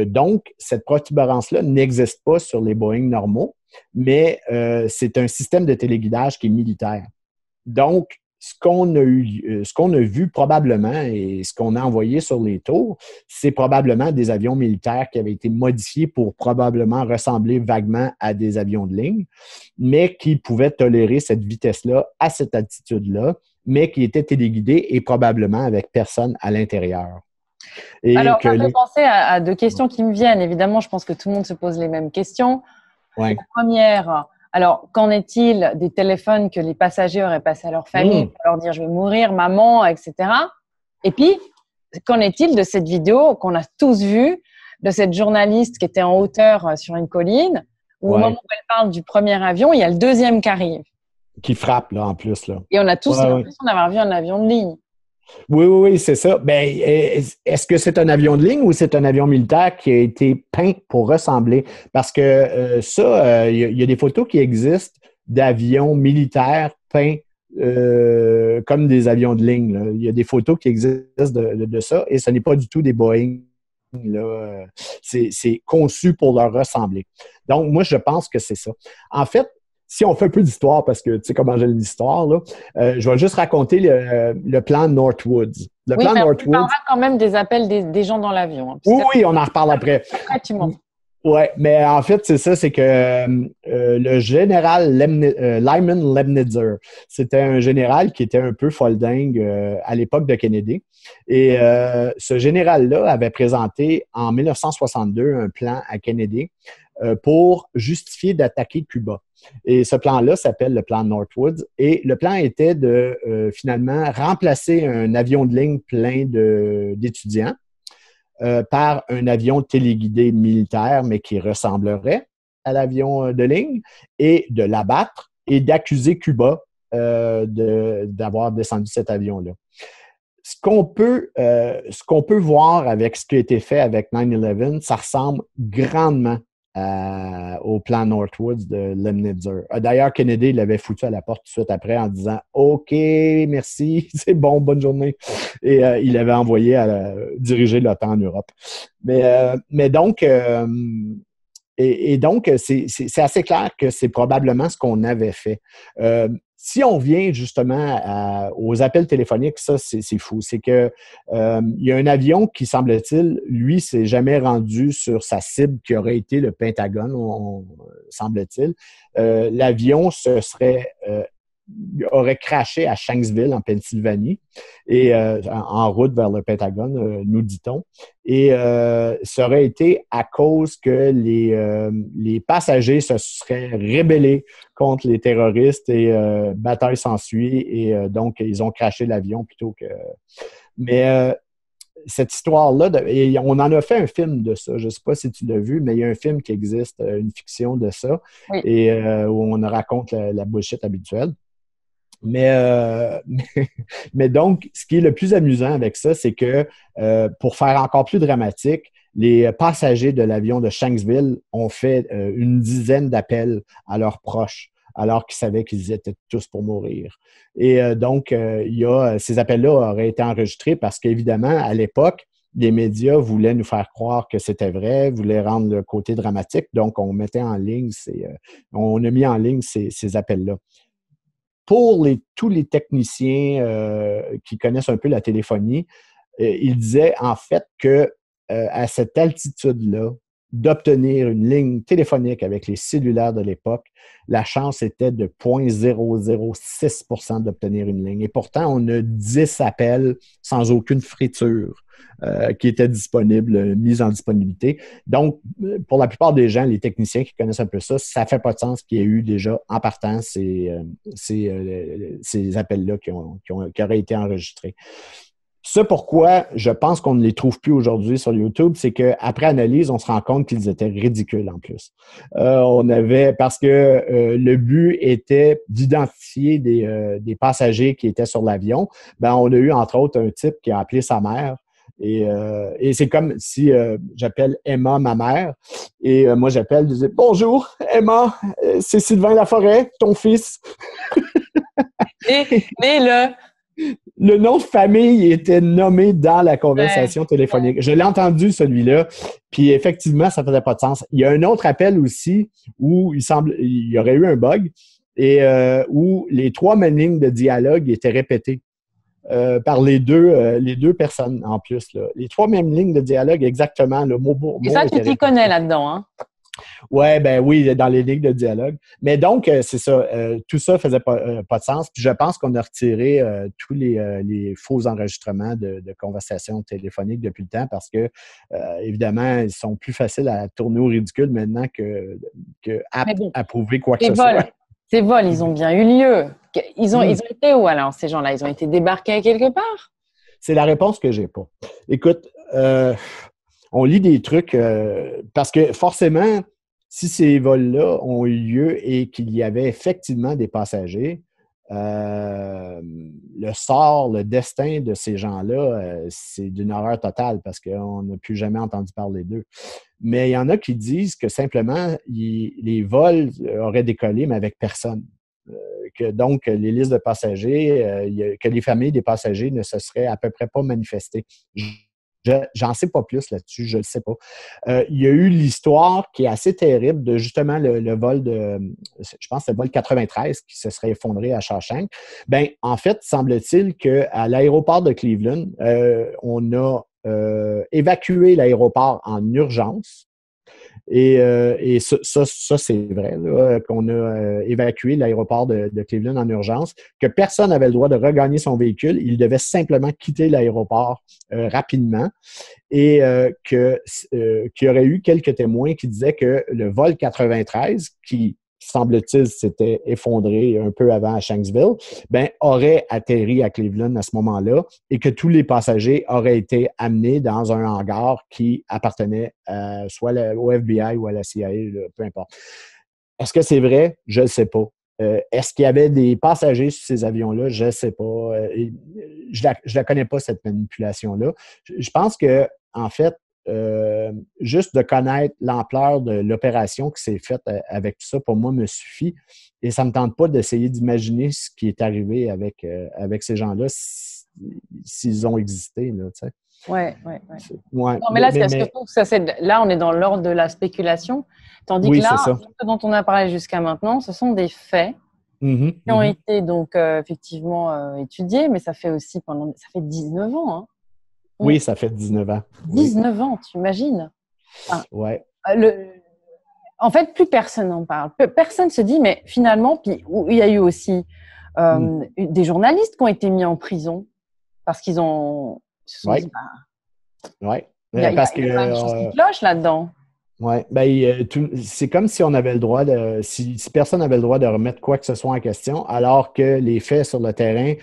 donc, cette protubérance-là n'existe pas sur les Boeing normaux, mais c'est un système de téléguidage qui est militaire. Donc, ce qu'on a vu probablement et ce qu'on a envoyé sur les tours, c'est probablement des avions militaires qui avaient été modifiés pour probablement ressembler vaguement à des avions de ligne, mais qui pouvaient tolérer cette vitesse-là à cette altitude-là, mais qui étaient téléguidés et probablement avec personne à l'intérieur. Alors, ça me fait penser à deux questions qui me viennent. Évidemment, je pense que tout le monde se pose les mêmes questions. Ouais. La première, alors, qu'en est-il des téléphones que les passagers auraient passés à leur famille pour leur dire « je vais mourir, maman », etc. Et puis, qu'en est-il de cette vidéo qu'on a tous vue de cette journaliste qui était en hauteur sur une colline où au moment où elle parle du premier avion, il y a le deuxième qui arrive. Qui frappe, là, en plus. Là. Et on a tous l'impression d'avoir vu un avion de ligne. Oui, c'est ça. Ben, est-ce que c'est un avion de ligne ou c'est un avion militaire qui a été peint pour ressembler? Parce que il y a des photos qui existent d'avions militaires peints comme des avions de ligne. Là. Il y a des photos qui existent de ça et ce n'est pas du tout des Boeing. Là. C'est conçu pour leur ressembler. Donc, moi, je pense que c'est ça. En fait, si on fait un peu d'histoire, parce que tu sais comment j'ai l'histoire, là, je vais juste raconter le plan Northwoods. Le plan Northwoods. On parlera quand même des appels des gens dans l'avion. Hein, oui, on en reparle après. Après, tu montes. Oui, mais en fait, c'est ça, c'est que le général Lyman Lemnitzer, c'était un général qui était un peu foldingue à l'époque de Kennedy. Et ce général-là avait présenté en 1962 un plan à Kennedy pour justifier d'attaquer Cuba. Et ce plan-là s'appelle le plan Northwoods. Et le plan était de finalement remplacer un avion de ligne plein d'étudiants par un avion téléguidé militaire, mais qui ressemblerait à l'avion de ligne, et de l'abattre et d'accuser Cuba d'avoir descendu cet avion-là. Ce qu'on peut voir avec ce qui a été fait avec 9/11, ça ressemble grandement au plan Northwoods de Lemnitzer. D'ailleurs, Kennedy l'avait foutu à la porte tout de suite après en disant « OK, merci, c'est bon, bonne journée ». Et il l'avait envoyé à diriger l'OTAN en Europe. Mais donc, c'est assez clair que c'est probablement ce qu'on avait fait. Si on vient justement aux appels téléphoniques, ça, c'est fou. C'est que il y a un avion qui, semble-t-il, lui, s'est jamais rendu sur sa cible qui aurait été le Pentagone, semble-t-il. L'avion se serait aurait crashé à Shanksville, en Pennsylvanie, et en route vers le Pentagone, nous dit-on. Et ça aurait été à cause que les passagers se seraient rébellés contre les terroristes et bataille s'ensuit. Et donc, ils ont crashé l'avion plutôt que... Mais cette histoire-là, et on en a fait un film de ça. Je ne sais pas si tu l'as vu, mais il y a un film qui existe, une fiction de ça, Oui. et où on raconte la bullshit habituelle. Mais donc, ce qui est le plus amusant avec ça, c'est que pour faire encore plus dramatique, les passagers de l'avion de Shanksville ont fait une dizaine d'appels à leurs proches, alors qu'ils savaient qu'ils étaient tous pour mourir. Et donc, ces appels-là auraient été enregistrés parce qu'évidemment, à l'époque, les médias voulaient nous faire croire que c'était vrai, voulaient rendre le côté dramatique. Donc, on mettait en ligne, on a mis en ligne ces appels-là. Pour tous les techniciens qui connaissent un peu la téléphonie, ils disaient en fait que à cette altitude-là, d'obtenir une ligne téléphonique avec les cellulaires de l'époque, la chance était de 0,006 % d'obtenir une ligne. Et pourtant, on a 10 appels sans aucune friture qui étaient disponibles, mis en disponibilité. Donc, pour la plupart des gens, les techniciens qui connaissent un peu ça, ça ne fait pas de sens qu'il y ait eu déjà en partant ces appels-là qui auraient été enregistrés. Ce pourquoi je pense qu'on ne les trouve plus aujourd'hui sur YouTube, c'est qu'après analyse, on se rend compte qu'ils étaient ridicules en plus. Parce que le but était d'identifier des passagers qui étaient sur l'avion. On a eu entre autres un type qui a appelé sa mère. Et c'est comme si j'appelle Emma ma mère. Et moi, j'appelle, je dis « Bonjour, Emma, c'est Sylvain Laforêt, ton fils. » Mais le nom de famille était nommé dans la conversation téléphonique. Je l'ai entendu, celui-là, puis effectivement, ça faisait pas de sens. Il y a un autre appel aussi où il y aurait eu un bug et où les 3 mêmes lignes de dialogue étaient répétées par les deux personnes en plus. Là. Les 3 mêmes lignes de dialogue, exactement, le mot pour mot. Et ça, tu t'y connais là-dedans, hein? Oui, dans les lignes de dialogue. Mais donc, c'est ça. Tout ça faisait pas de sens. Puis je pense qu'on a retiré tous les faux enregistrements de conversations téléphoniques depuis le temps parce que, évidemment, ils sont plus faciles à tourner au ridicule maintenant à prouver quoi que ce soit. Ces vols, ils ont bien eu lieu. Ils ont été où alors, ces gens-là? Ils ont été débarqués quelque part? C'est la réponse que j'ai pas. Écoute, on lit des trucs parce que forcément, si ces vols-là ont eu lieu et qu'il y avait effectivement des passagers, le destin de ces gens-là, c'est d'une horreur totale parce qu'on n'a plus jamais entendu parler d'eux. Mais il y en a qui disent que simplement, les vols auraient décollé, mais avec personne. Donc, les listes de passagers, que les familles des passagers ne se seraient à peu près pas manifestées. J'en sais pas plus là-dessus, je le sais pas. Il y a eu l'histoire qui est assez terrible de justement le vol je pense que c'est le vol 93 qui se serait effondré à Shawshank. En fait, semble-t-il qu'à l'aéroport de Cleveland, on a évacué l'aéroport en urgence. Et ça c'est vrai, là, qu'on a évacué l'aéroport de Cleveland en urgence, que personne n'avait le droit de regagner son véhicule. Il devait simplement quitter l'aéroport rapidement et qu'il y aurait eu quelques témoins qui disaient que le vol 93, qui semble-t-il, s'était effondré un peu avant à Shanksville, aurait atterri à Cleveland à ce moment-là et que tous les passagers auraient été amenés dans un hangar qui appartenait soit au FBI ou à la CIA, peu importe. Est-ce que c'est vrai? Je ne sais pas. Est-ce qu'il y avait des passagers sur ces avions-là? Je ne sais pas. Je la connais pas, cette manipulation-là. Je pense que, en fait, juste de connaître l'ampleur de l'opération qui s'est faite avec tout ça, pour moi, me suffit. Et ça ne me tente pas d'essayer d'imaginer ce qui est arrivé avec ces gens-là s'ils ont existé. Là, tu sais. Ouais. Ouais. Non, mais là, là, on est dans l'ordre de la spéculation. Tandis que là, ce dont on a parlé jusqu'à maintenant, ce sont des faits qui ont été donc effectivement étudiés, mais ça fait 19 ans. Hein. Oui, ça fait 19 ans. 19 ans, tu imagines? Ouais. En fait, plus personne n'en parle. Personne se dit, mais finalement, puis il y a eu aussi des journalistes qui ont été mis en prison parce qu'ils ont... Oui. Ouais. Il y a Parce que une chose qui cloche là-dedans. Oui, ben, c'est comme si on avait le droit si personne n'avait le droit de remettre quoi que ce soit en question, alors que les faits sur le terrain,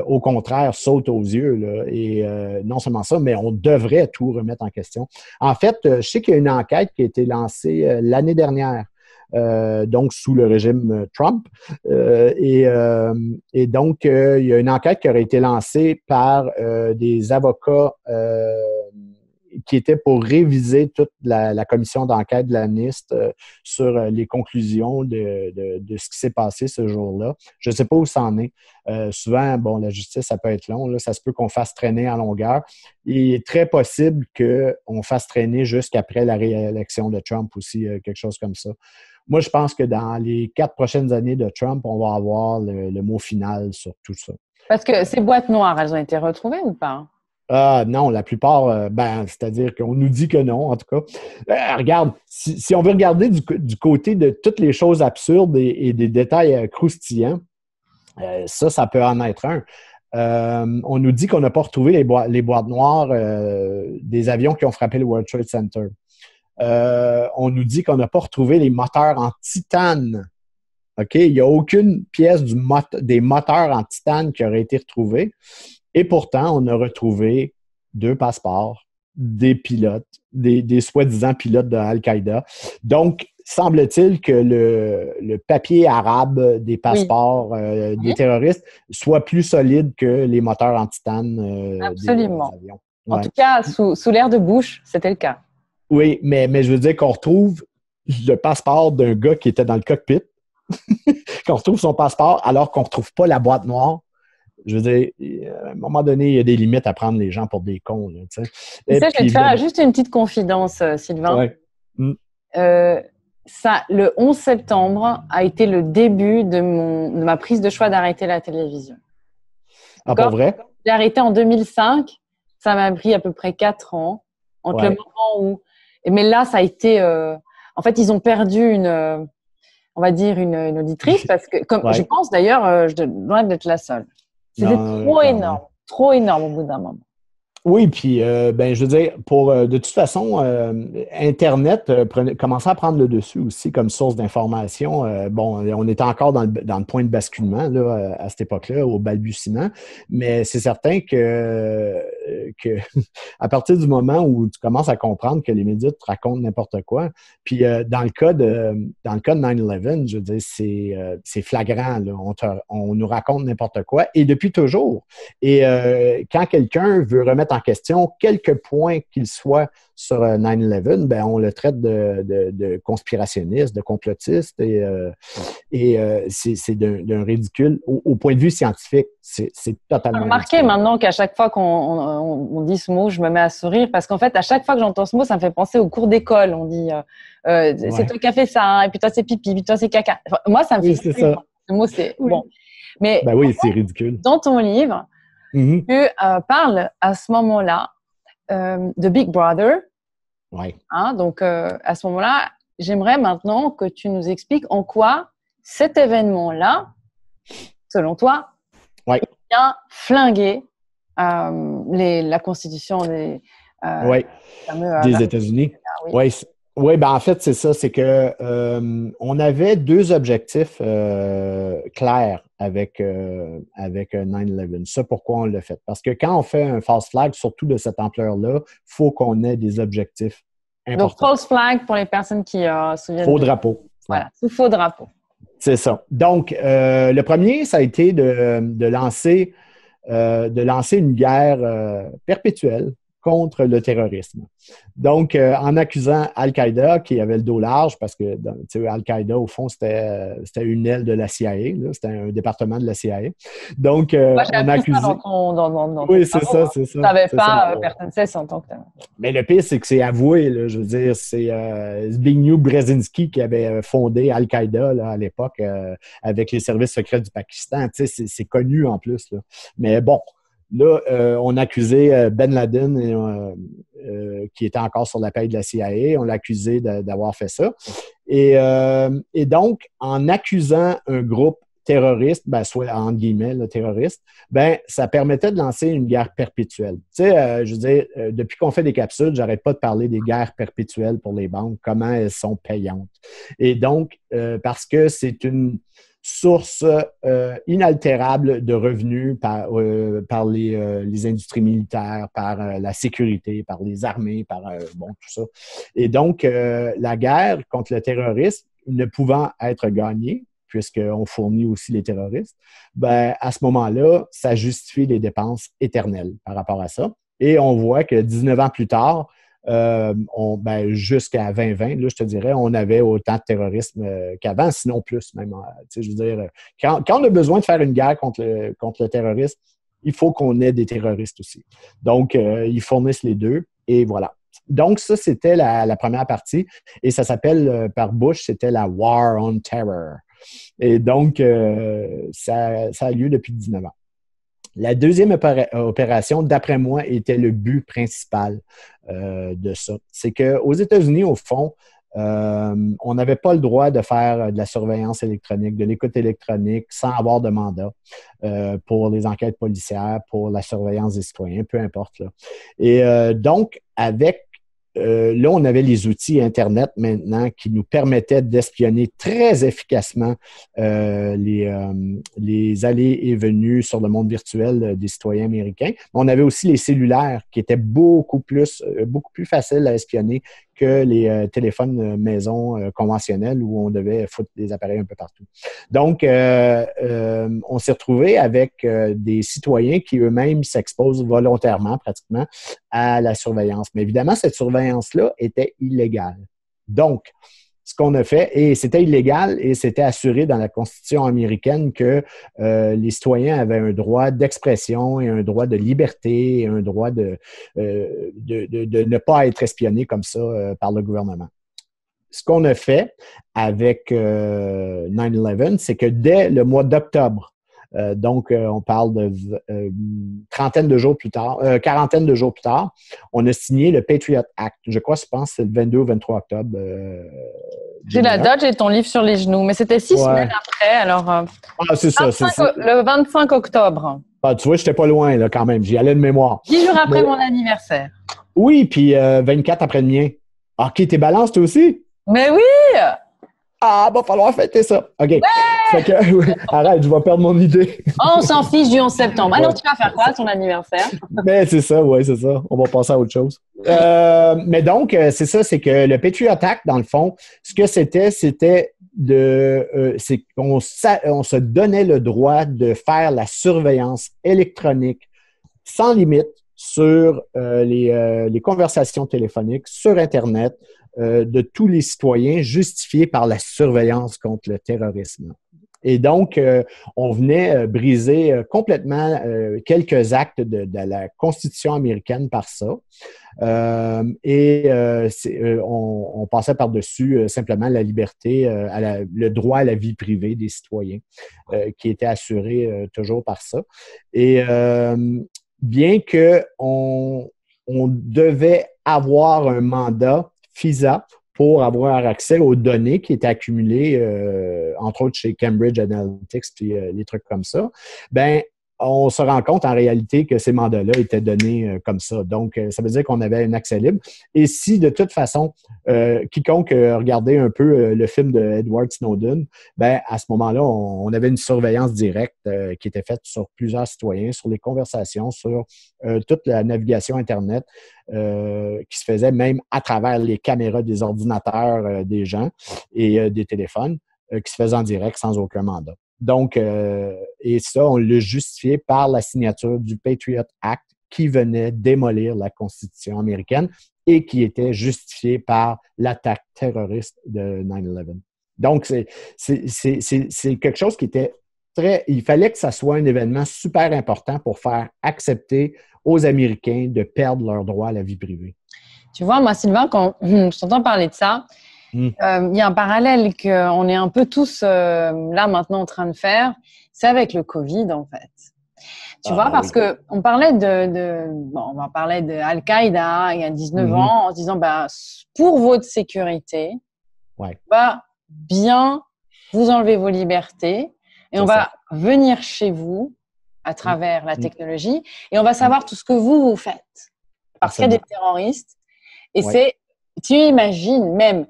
au contraire, sautent aux yeux. Là, et non seulement ça, mais on devrait tout remettre en question. En fait, je sais qu'il y a une enquête qui a été lancée l'année dernière. Donc sous le régime Trump. Et donc, il y a une enquête qui aurait été lancée par des avocats qui était pour réviser toute la commission d'enquête de la NIST sur les conclusions de ce qui s'est passé ce jour-là. Je ne sais pas où ça en est. Souvent, bon, la justice, ça peut être long. Là, ça se peut qu'on fasse traîner en longueur. Il est très possible qu'on fasse traîner jusqu'après la réélection de Trump aussi, quelque chose comme ça. Moi, je pense que dans les 4 prochaines années de Trump, on va avoir le mot final sur tout ça. Parce que ces boîtes noires, elles ont été retrouvées ou pas? Non, la plupart, c'est-à-dire qu'on nous dit que non, en tout cas. Regarde, si on veut regarder du côté de toutes les choses absurdes et des détails croustillants, ça peut en être un. On nous dit qu'on n'a pas retrouvé les boîtes noires des avions qui ont frappé le World Trade Center. On nous dit qu'on n'a pas retrouvé les moteurs en titane. OK? Il n'y a aucune pièce des moteurs en titane qui aurait été retrouvée. Et pourtant, on a retrouvé 2 passeports, des pilotes, des soi-disant pilotes de Al-Qaïda. Donc, semble-t-il que le papier arabe des passeports des terroristes soit plus solide que les moteurs en titane Absolument. des avions. En tout cas, sous l'ère de Bush, c'était le cas. Oui, mais je veux dire qu'on retrouve le passeport d'un gars qui était dans le cockpit, qu'on retrouve son passeport alors qu'on ne retrouve pas la boîte noire. Je veux dire, à un moment donné, il y a des limites à prendre les gens pour des cons. Là, tu sais. Je vais te faire juste une petite confidence, Sylvain. Ouais. Le 11 septembre a été le début de ma prise de choix d'arrêter la télévision. Ah, pas vrai? J'ai arrêté en 2005. Ça m'a pris à peu près 4 ans. Entre le moment où... Mais là, ça a été... En fait, ils ont perdu on va dire une auditrice parce que, je pense d'ailleurs, je dois être la seule. C'était trop énorme au bout d'un moment. Oui, puis je veux dire, de toute façon, Internet commençait à prendre le dessus aussi comme source d'information. On était encore dans le point de basculement là, à cette époque-là, au balbutiement, mais c'est certain que à partir du moment où tu commences à comprendre que les médias te racontent n'importe quoi, puis dans le cas de 9/11, je veux dire, c'est flagrant. Là, on nous raconte n'importe quoi, et depuis toujours. Et quand quelqu'un veut remettre en question quelques points qu'il soit sur 9/11, on le traite de conspirationniste, de complotiste, et c'est d'un ridicule au point de vue scientifique. C'est totalement remarqué maintenant qu'à chaque fois qu'on dit ce mot, je me mets à sourire parce qu'en fait, à chaque fois que j'entends ce mot, ça me fait penser au cours d'école. On dit c'est toi qui as fait ça, hein, et puis toi c'est pipi, puis toi c'est caca. Enfin, moi, ça me fait ça. Ce mot, c'est bon. Mais oui, c'est ridicule. Dans ton livre, tu parles à ce moment-là de Big Brother. Ouais. Hein, donc, à ce moment-là, j'aimerais maintenant que tu nous expliques en quoi cet événement-là, selon toi, vient flinguer la constitution des États-Unis. Oui, en fait, c'est ça. C'est que on avait 2 objectifs clairs avec 9/11. Ça, pourquoi on l'a fait? Parce que quand on fait un false flag, surtout de cette ampleur-là, il faut qu'on ait des objectifs importants. Donc, false flag, pour les personnes qui se souviennent. Faux drapeau. Voilà, sous faux drapeau. C'est ça. Donc, le premier, ça a été de lancer une guerre perpétuelle contre le terrorisme. Donc, en accusant Al-Qaïda, qui avait le dos large, parce que Al-Qaïda, au fond, c'était une aile de la CIA, c'était un département de la CIA. Donc, moi, on a accusé... Oui, c'est ça, c'est ça. Tu ne savais pas, personne ne sait en tant que tel. Mais le pire, c'est que c'est avoué, là, je veux dire, c'est Zbigniew Brzezinski qui avait fondé Al-Qaïda là, à l'époque avec les services secrets du Pakistan. Tu sais, c'est connu en plus. Là. Mais bon, là, on accusait Ben Laden, qui était encore sur la paille de la CIA, on l'a accusé d'avoir fait ça. Et donc, en accusant un groupe terroriste, ben, soit entre guillemets, le terroriste, ben, ça permettait de lancer une guerre perpétuelle. Tu sais, je veux dire, depuis qu'on fait des capsules, j'arrête pas de parler des guerres perpétuelles pour les banques, comment elles sont payantes. Et donc, parce que c'est une source inaltérable de revenus par les industries militaires, par la sécurité, par les armées, par bon, tout ça. Et donc, la guerre contre le terrorisme ne pouvant être gagnée, puisqu'on fournit aussi les terroristes, ben, à ce moment-là, ça justifie les dépenses éternelles par rapport à ça. Et on voit que 19 ans plus tard, ben, jusqu'à 2020, là, je te dirais, on avait autant de terrorisme qu'avant, sinon plus même. Je veux dire, quand on a besoin de faire une guerre contre le terrorisme, il faut qu'on ait des terroristes aussi. Donc, ils fournissent les deux et voilà. Donc, ça, c'était la première partie et ça s'appelle, par Bush, c'était la War on Terror. Et donc, ça a lieu depuis 19 ans. La deuxième opération, d'après moi, était le but principal de ça. C'est qu'aux États-Unis, au fond, on n'avait pas le droit de faire de la surveillance électronique, de l'écoute électronique sans avoir de mandat pour les enquêtes policières, pour la surveillance des citoyens, peu importe. Là. Et donc, là, on avait les outils Internet maintenant qui nous permettaient d'espionner très efficacement les allées et venues sur le monde virtuel des citoyens américains. On avait aussi les cellulaires qui étaient beaucoup plus faciles à espionner que les téléphones maison conventionnels où on devait foutre des appareils un peu partout. Donc, on s'est retrouvé avec des citoyens qui eux-mêmes s'exposent volontairement, pratiquement, à la surveillance. Mais évidemment, cette surveillance-là était illégale. Donc, ce qu'on a fait, et c'était illégal et c'était assuré dans la Constitution américaine que les citoyens avaient un droit d'expression et un droit de liberté et un droit de ne pas être espionnés comme ça par le gouvernement. Ce qu'on a fait avec 9/11, c'est que dès le mois d'octobre, donc, on parle de quarantaine de jours plus tard, on a signé le Patriot Act. Je pense que c'est le 22 ou 23 octobre. J'ai la date, j'ai ton livre sur les genoux, mais c'était 6 semaines après. Alors, c'est ça. Le 25 octobre. Ah, tu vois, je n'étais pas loin là, quand même. J'y allais de mémoire. 10 jours après mon anniversaire. Oui, puis 24 après le mien. OK, t'es balance toi aussi? Mais oui! Ah, va falloir fêter ça. OK. Ouais! Fait que, arrête, je vais perdre mon idée. Oh, on s'en fiche du 11 septembre. Ah non, tu vas faire quoi, ton anniversaire? Mais c'est ça, oui, c'est ça. On va passer à autre chose. Mais donc, c'est ça, c'est que le Patriot Act, dans le fond, ce que c'était c'est qu'on se donnait le droit de faire la surveillance électronique sans limite sur les conversations téléphoniques, sur Internet, de tous les citoyens justifiés par la surveillance contre le terrorisme. Et donc, on venait briser complètement quelques actes de la Constitution américaine par ça. On passait par-dessus simplement la liberté, le droit à la vie privée des citoyens, qui était assuré toujours par ça. Et bien qu'on devait avoir un mandat FISA pour avoir accès aux données qui étaient accumulées, entre autres chez Cambridge Analytics, puis les trucs comme ça, ben on se rend compte en réalité que ces mandats-là étaient donnés comme ça. Donc, ça veut dire qu'on avait un accès libre. Et si, de toute façon, quiconque regardait un peu le film de Edward Snowden, ben à ce moment-là, on avait une surveillance directe qui était faite sur plusieurs citoyens, sur les conversations, sur toute la navigation Internet qui se faisait même à travers les caméras des ordinateurs des gens et des téléphones qui se faisaient en direct sans aucun mandat. Donc, et ça, on l'a justifié par la signature du Patriot Act qui venait démolir la Constitution américaine et qui était justifié par l'attaque terroriste de 9/11. Donc, c'est quelque chose qui était il fallait que ça soit un événement super important pour faire accepter aux Américains de perdre leur droit à la vie privée. Tu vois, moi, Sylvain, quand je t'entends parler de ça, il y a un parallèle qu'on est un peu tous là maintenant en train de faire, c'est avec le Covid en fait. Tu vois, parce que on parlait on parlait de Al-Qaïda il y a 19 ans en se disant pour votre sécurité, bien vous enlevez vos libertés Et on va venir chez vous à travers la technologie et on va savoir tout ce que vous faites. Parce qu'il y a des terroristes. Et tu imagines même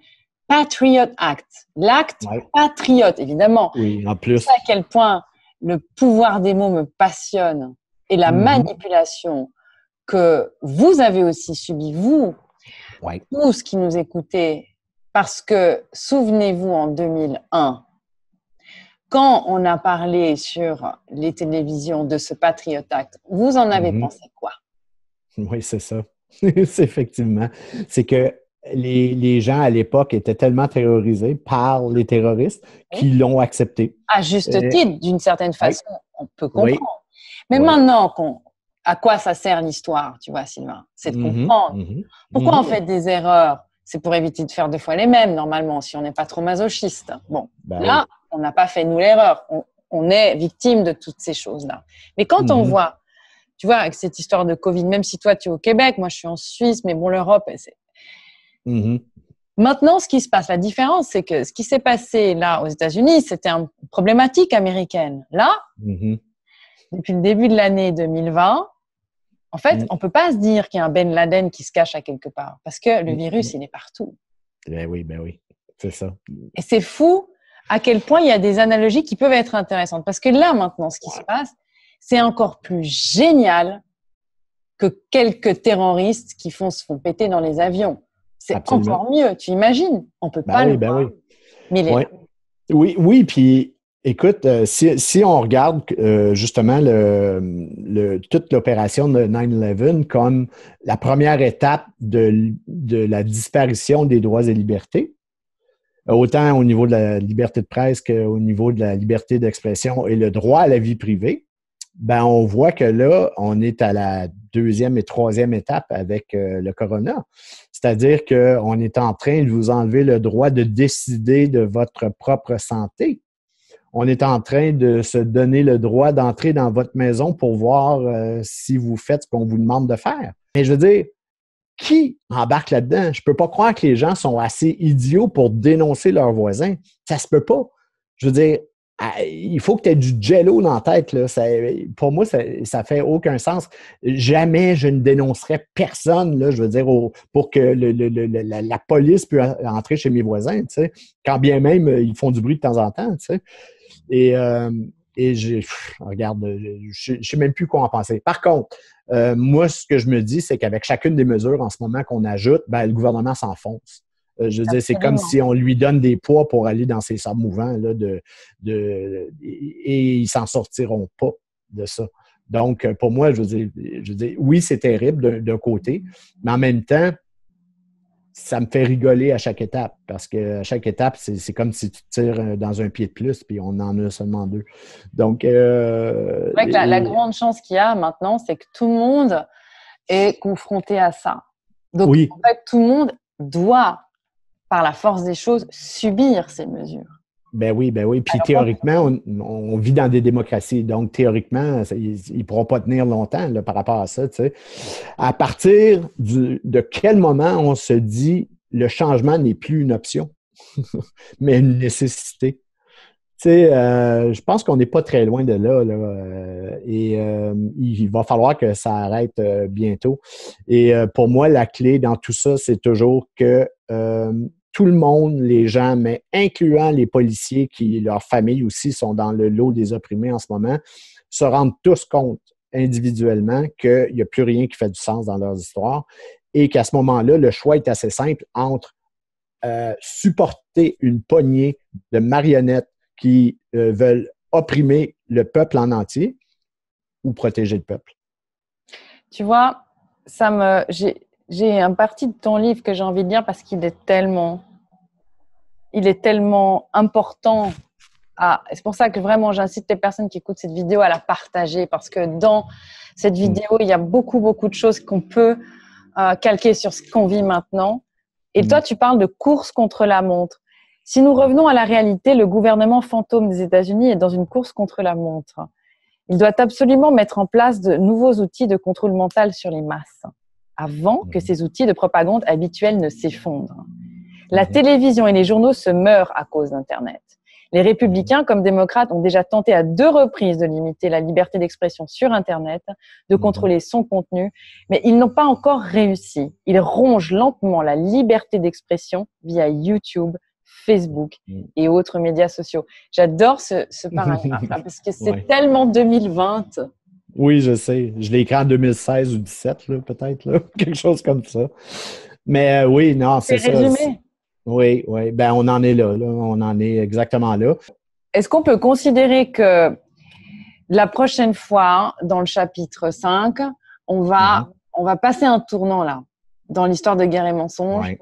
Patriot Act, l'acte patriote, évidemment. Oui, en plus. Tu sais à quel point le pouvoir des mots me passionne et la manipulation que vous avez aussi subi, vous, tous qui nous écoutez, parce que souvenez-vous en 2001, quand on a parlé sur les télévisions de ce Patriot Act, vous en avez pensé quoi? Oui, c'est ça. C'est effectivement. C'est que les gens à l'époque étaient tellement terrorisés par les terroristes qu'ils l'ont accepté. À juste titre, d'une certaine façon, on peut comprendre. Mais maintenant, à quoi ça sert l'histoire, tu vois, Sylvain? C'est de comprendre. Pourquoi on fait des erreurs? C'est pour éviter de faire deux fois les mêmes, normalement, si on n'est pas trop masochiste. Bon, là, on n'a pas fait, nous, l'erreur. On est victime de toutes ces choses-là. Mais quand on voit, tu vois, avec cette histoire de Covid, même si toi, tu es au Québec, moi, je suis en Suisse, mais bon, l'Europe, c'est… Maintenant, ce qui se passe, la différence, c'est que ce qui s'est passé là aux États-Unis, c'était une problématique américaine. Là, depuis le début de l'année 2020, en fait, on peut pas se dire qu'il y a un Ben Laden qui se cache à quelque part parce que le virus, il est partout. Ben oui, c'est ça. Et c'est fou à quel point il y a des analogies qui peuvent être intéressantes parce que là, maintenant, ce qui se passe, c'est encore plus génial que quelques terroristes qui se font péter dans les avions. C'est encore mieux, tu imagines? On peut pas le voir. Mais oui, puis écoute, si on regarde justement toute l'opération de 9/11 comme la première étape de la disparition des droits et libertés, autant au niveau de la liberté de presse qu'au niveau de la liberté d'expression et le droit à la vie privée, ben on voit que là, on est à la deuxième et troisième étape avec le corona. C'est-à-dire qu'on est en train de vous enlever le droit de décider de votre propre santé. On est en train de se donner le droit d'entrer dans votre maison pour voir si vous faites ce qu'on vous demande de faire. Mais je veux dire, qui embarque là-dedans? Je ne peux pas croire que les gens sont assez idiots pour dénoncer leurs voisins. Ça se peut pas. Je veux dire, il faut que tu aies du jello dans la tête. Là. Pour moi, ça fait aucun sens. Jamais je ne dénoncerais personne, là, je veux dire, pour que la police puisse entrer chez mes voisins, tu sais, quand bien même ils font du bruit de temps en temps. Tu sais. Et regarde, je ne sais même plus quoi en penser. Par contre, moi, ce que je me dis, c'est qu'avec chacune des mesures en ce moment qu'on ajoute, ben, le gouvernement s'enfonce. Je veux dire, c'est comme si on lui donne des poids pour aller dans ces sables mouvants là, et ils ne s'en sortiront pas de ça. Donc, pour moi, je veux dire oui, c'est terrible d'un côté, mais en même temps, ça me fait rigoler à chaque étape parce qu'à chaque étape, c'est comme si tu tires dans un pied de plus puis on en a seulement deux. Donc, c'est vrai que la grande chance qu'il y a maintenant, c'est que tout le monde est confronté à ça. Donc, en fait, tout le monde doit, par la force des choses, subir ces mesures. Ben oui. Puis théoriquement, on vit dans des démocraties. Donc, théoriquement, ils ne pourront pas tenir longtemps là, par rapport à ça. Tu sais. À partir de quel moment on se dit le changement n'est plus une option, mais une nécessité? Tu sais, je pense qu'on n'est pas très loin de là. Il va falloir que ça arrête bientôt. Et pour moi, la clé dans tout ça, c'est toujours que tout le monde, les gens, mais incluant les policiers qui, leurs familles aussi, sont dans le lot des opprimés en ce moment, se rendent tous compte individuellement qu'il n'y a plus rien qui fait du sens dans leurs histoires et qu'à ce moment-là, le choix est assez simple entre supporter une poignée de marionnettes qui veulent opprimer le peuple en entier ou protéger le peuple. Tu vois, j'ai un parti de ton livre que j'ai envie de lire parce qu'il est tellement important. C'est pour ça que vraiment, j'incite les personnes qui écoutent cette vidéo à la partager parce que dans cette vidéo, il y a beaucoup, beaucoup de choses qu'on peut calquer sur ce qu'on vit maintenant. Et toi, tu parles de course contre la montre. Si nous revenons à la réalité, le gouvernement fantôme des États-Unis est dans une course contre la montre. Il doit absolument mettre en place de nouveaux outils de contrôle mental sur les masses avant que ces outils de propagande habituels ne s'effondrent. La télévision et les journaux se meurent à cause d'Internet. Les républicains, comme démocrates, ont déjà tenté à 2 reprises de limiter la liberté d'expression sur Internet, de contrôler son contenu, mais ils n'ont pas encore réussi. Ils rongent lentement la liberté d'expression via YouTube, Facebook et autres médias sociaux. J'adore ce paragraphe parce que c'est tellement 2020. Oui, je sais. Je l'ai écrit en 2016 ou 2017, peut-être, là, quelque chose comme ça. Mais oui, non, c'est ça. Résumé. Oui. Ben, on en est là. On en est exactement là. Est-ce qu'on peut considérer que la prochaine fois, dans le chapitre 5, on va passer un tournant là, dans l'histoire de Guerre et Mensonges,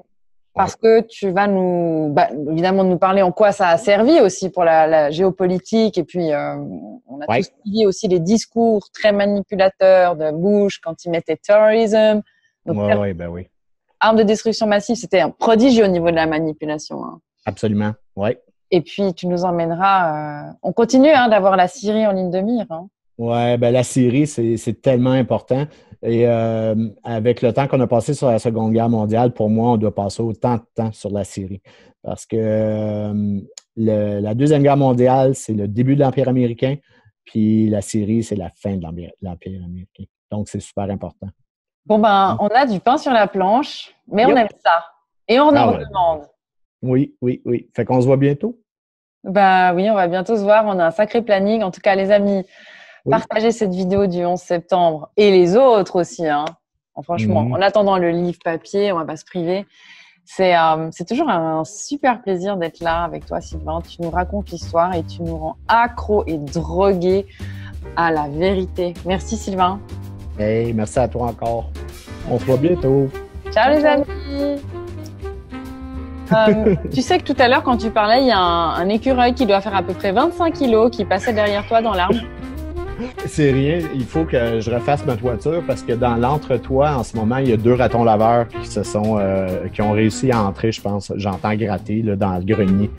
parce que tu vas évidemment nous parler en quoi ça a servi aussi pour la géopolitique, et puis on a tous suivi aussi les discours très manipulateurs de Bush quand il mettait terrorism. Donc, arme de destruction massive, c'était un prodigieux au niveau de la manipulation. Hein. Absolument, oui. Et puis, tu nous emmèneras... on continue d'avoir la Syrie en ligne de mire. Hein. Oui, ben la Syrie, c'est tellement important. Et avec le temps qu'on a passé sur la Seconde Guerre mondiale, pour moi, on doit passer autant de temps sur la Syrie. Parce que la Deuxième Guerre mondiale, c'est le début de l'Empire américain, puis la Syrie, c'est la fin de l'Empire américain. Donc, c'est super important. Bon, on a du pain sur la planche, mais on aime ça. Et on en redemande. Oui. Fait qu'on se voit bientôt? Oui, on va bientôt se voir. On a un sacré planning. En tout cas, les amis, partagez cette vidéo du 11 septembre et les autres aussi. Hein. Franchement, en attendant le livre papier, on va pas se priver. C'est toujours un super plaisir d'être là avec toi, Sylvain. Tu nous racontes l'histoire et tu nous rends accros et drogués à la vérité. Merci, Sylvain. Hey, merci à toi encore. On se voit bientôt. Ciao les amis. Tu sais que tout à l'heure, quand tu parlais, il y a un écureuil qui doit faire à peu près 25 kilos qui passait derrière toi dans l'arbre. C'est rien. Il faut que je refasse ma toiture parce que dans l'entretoit, en ce moment, il y a 2 ratons laveurs qui ont réussi à entrer, je pense. J'entends gratter là, dans le grenier.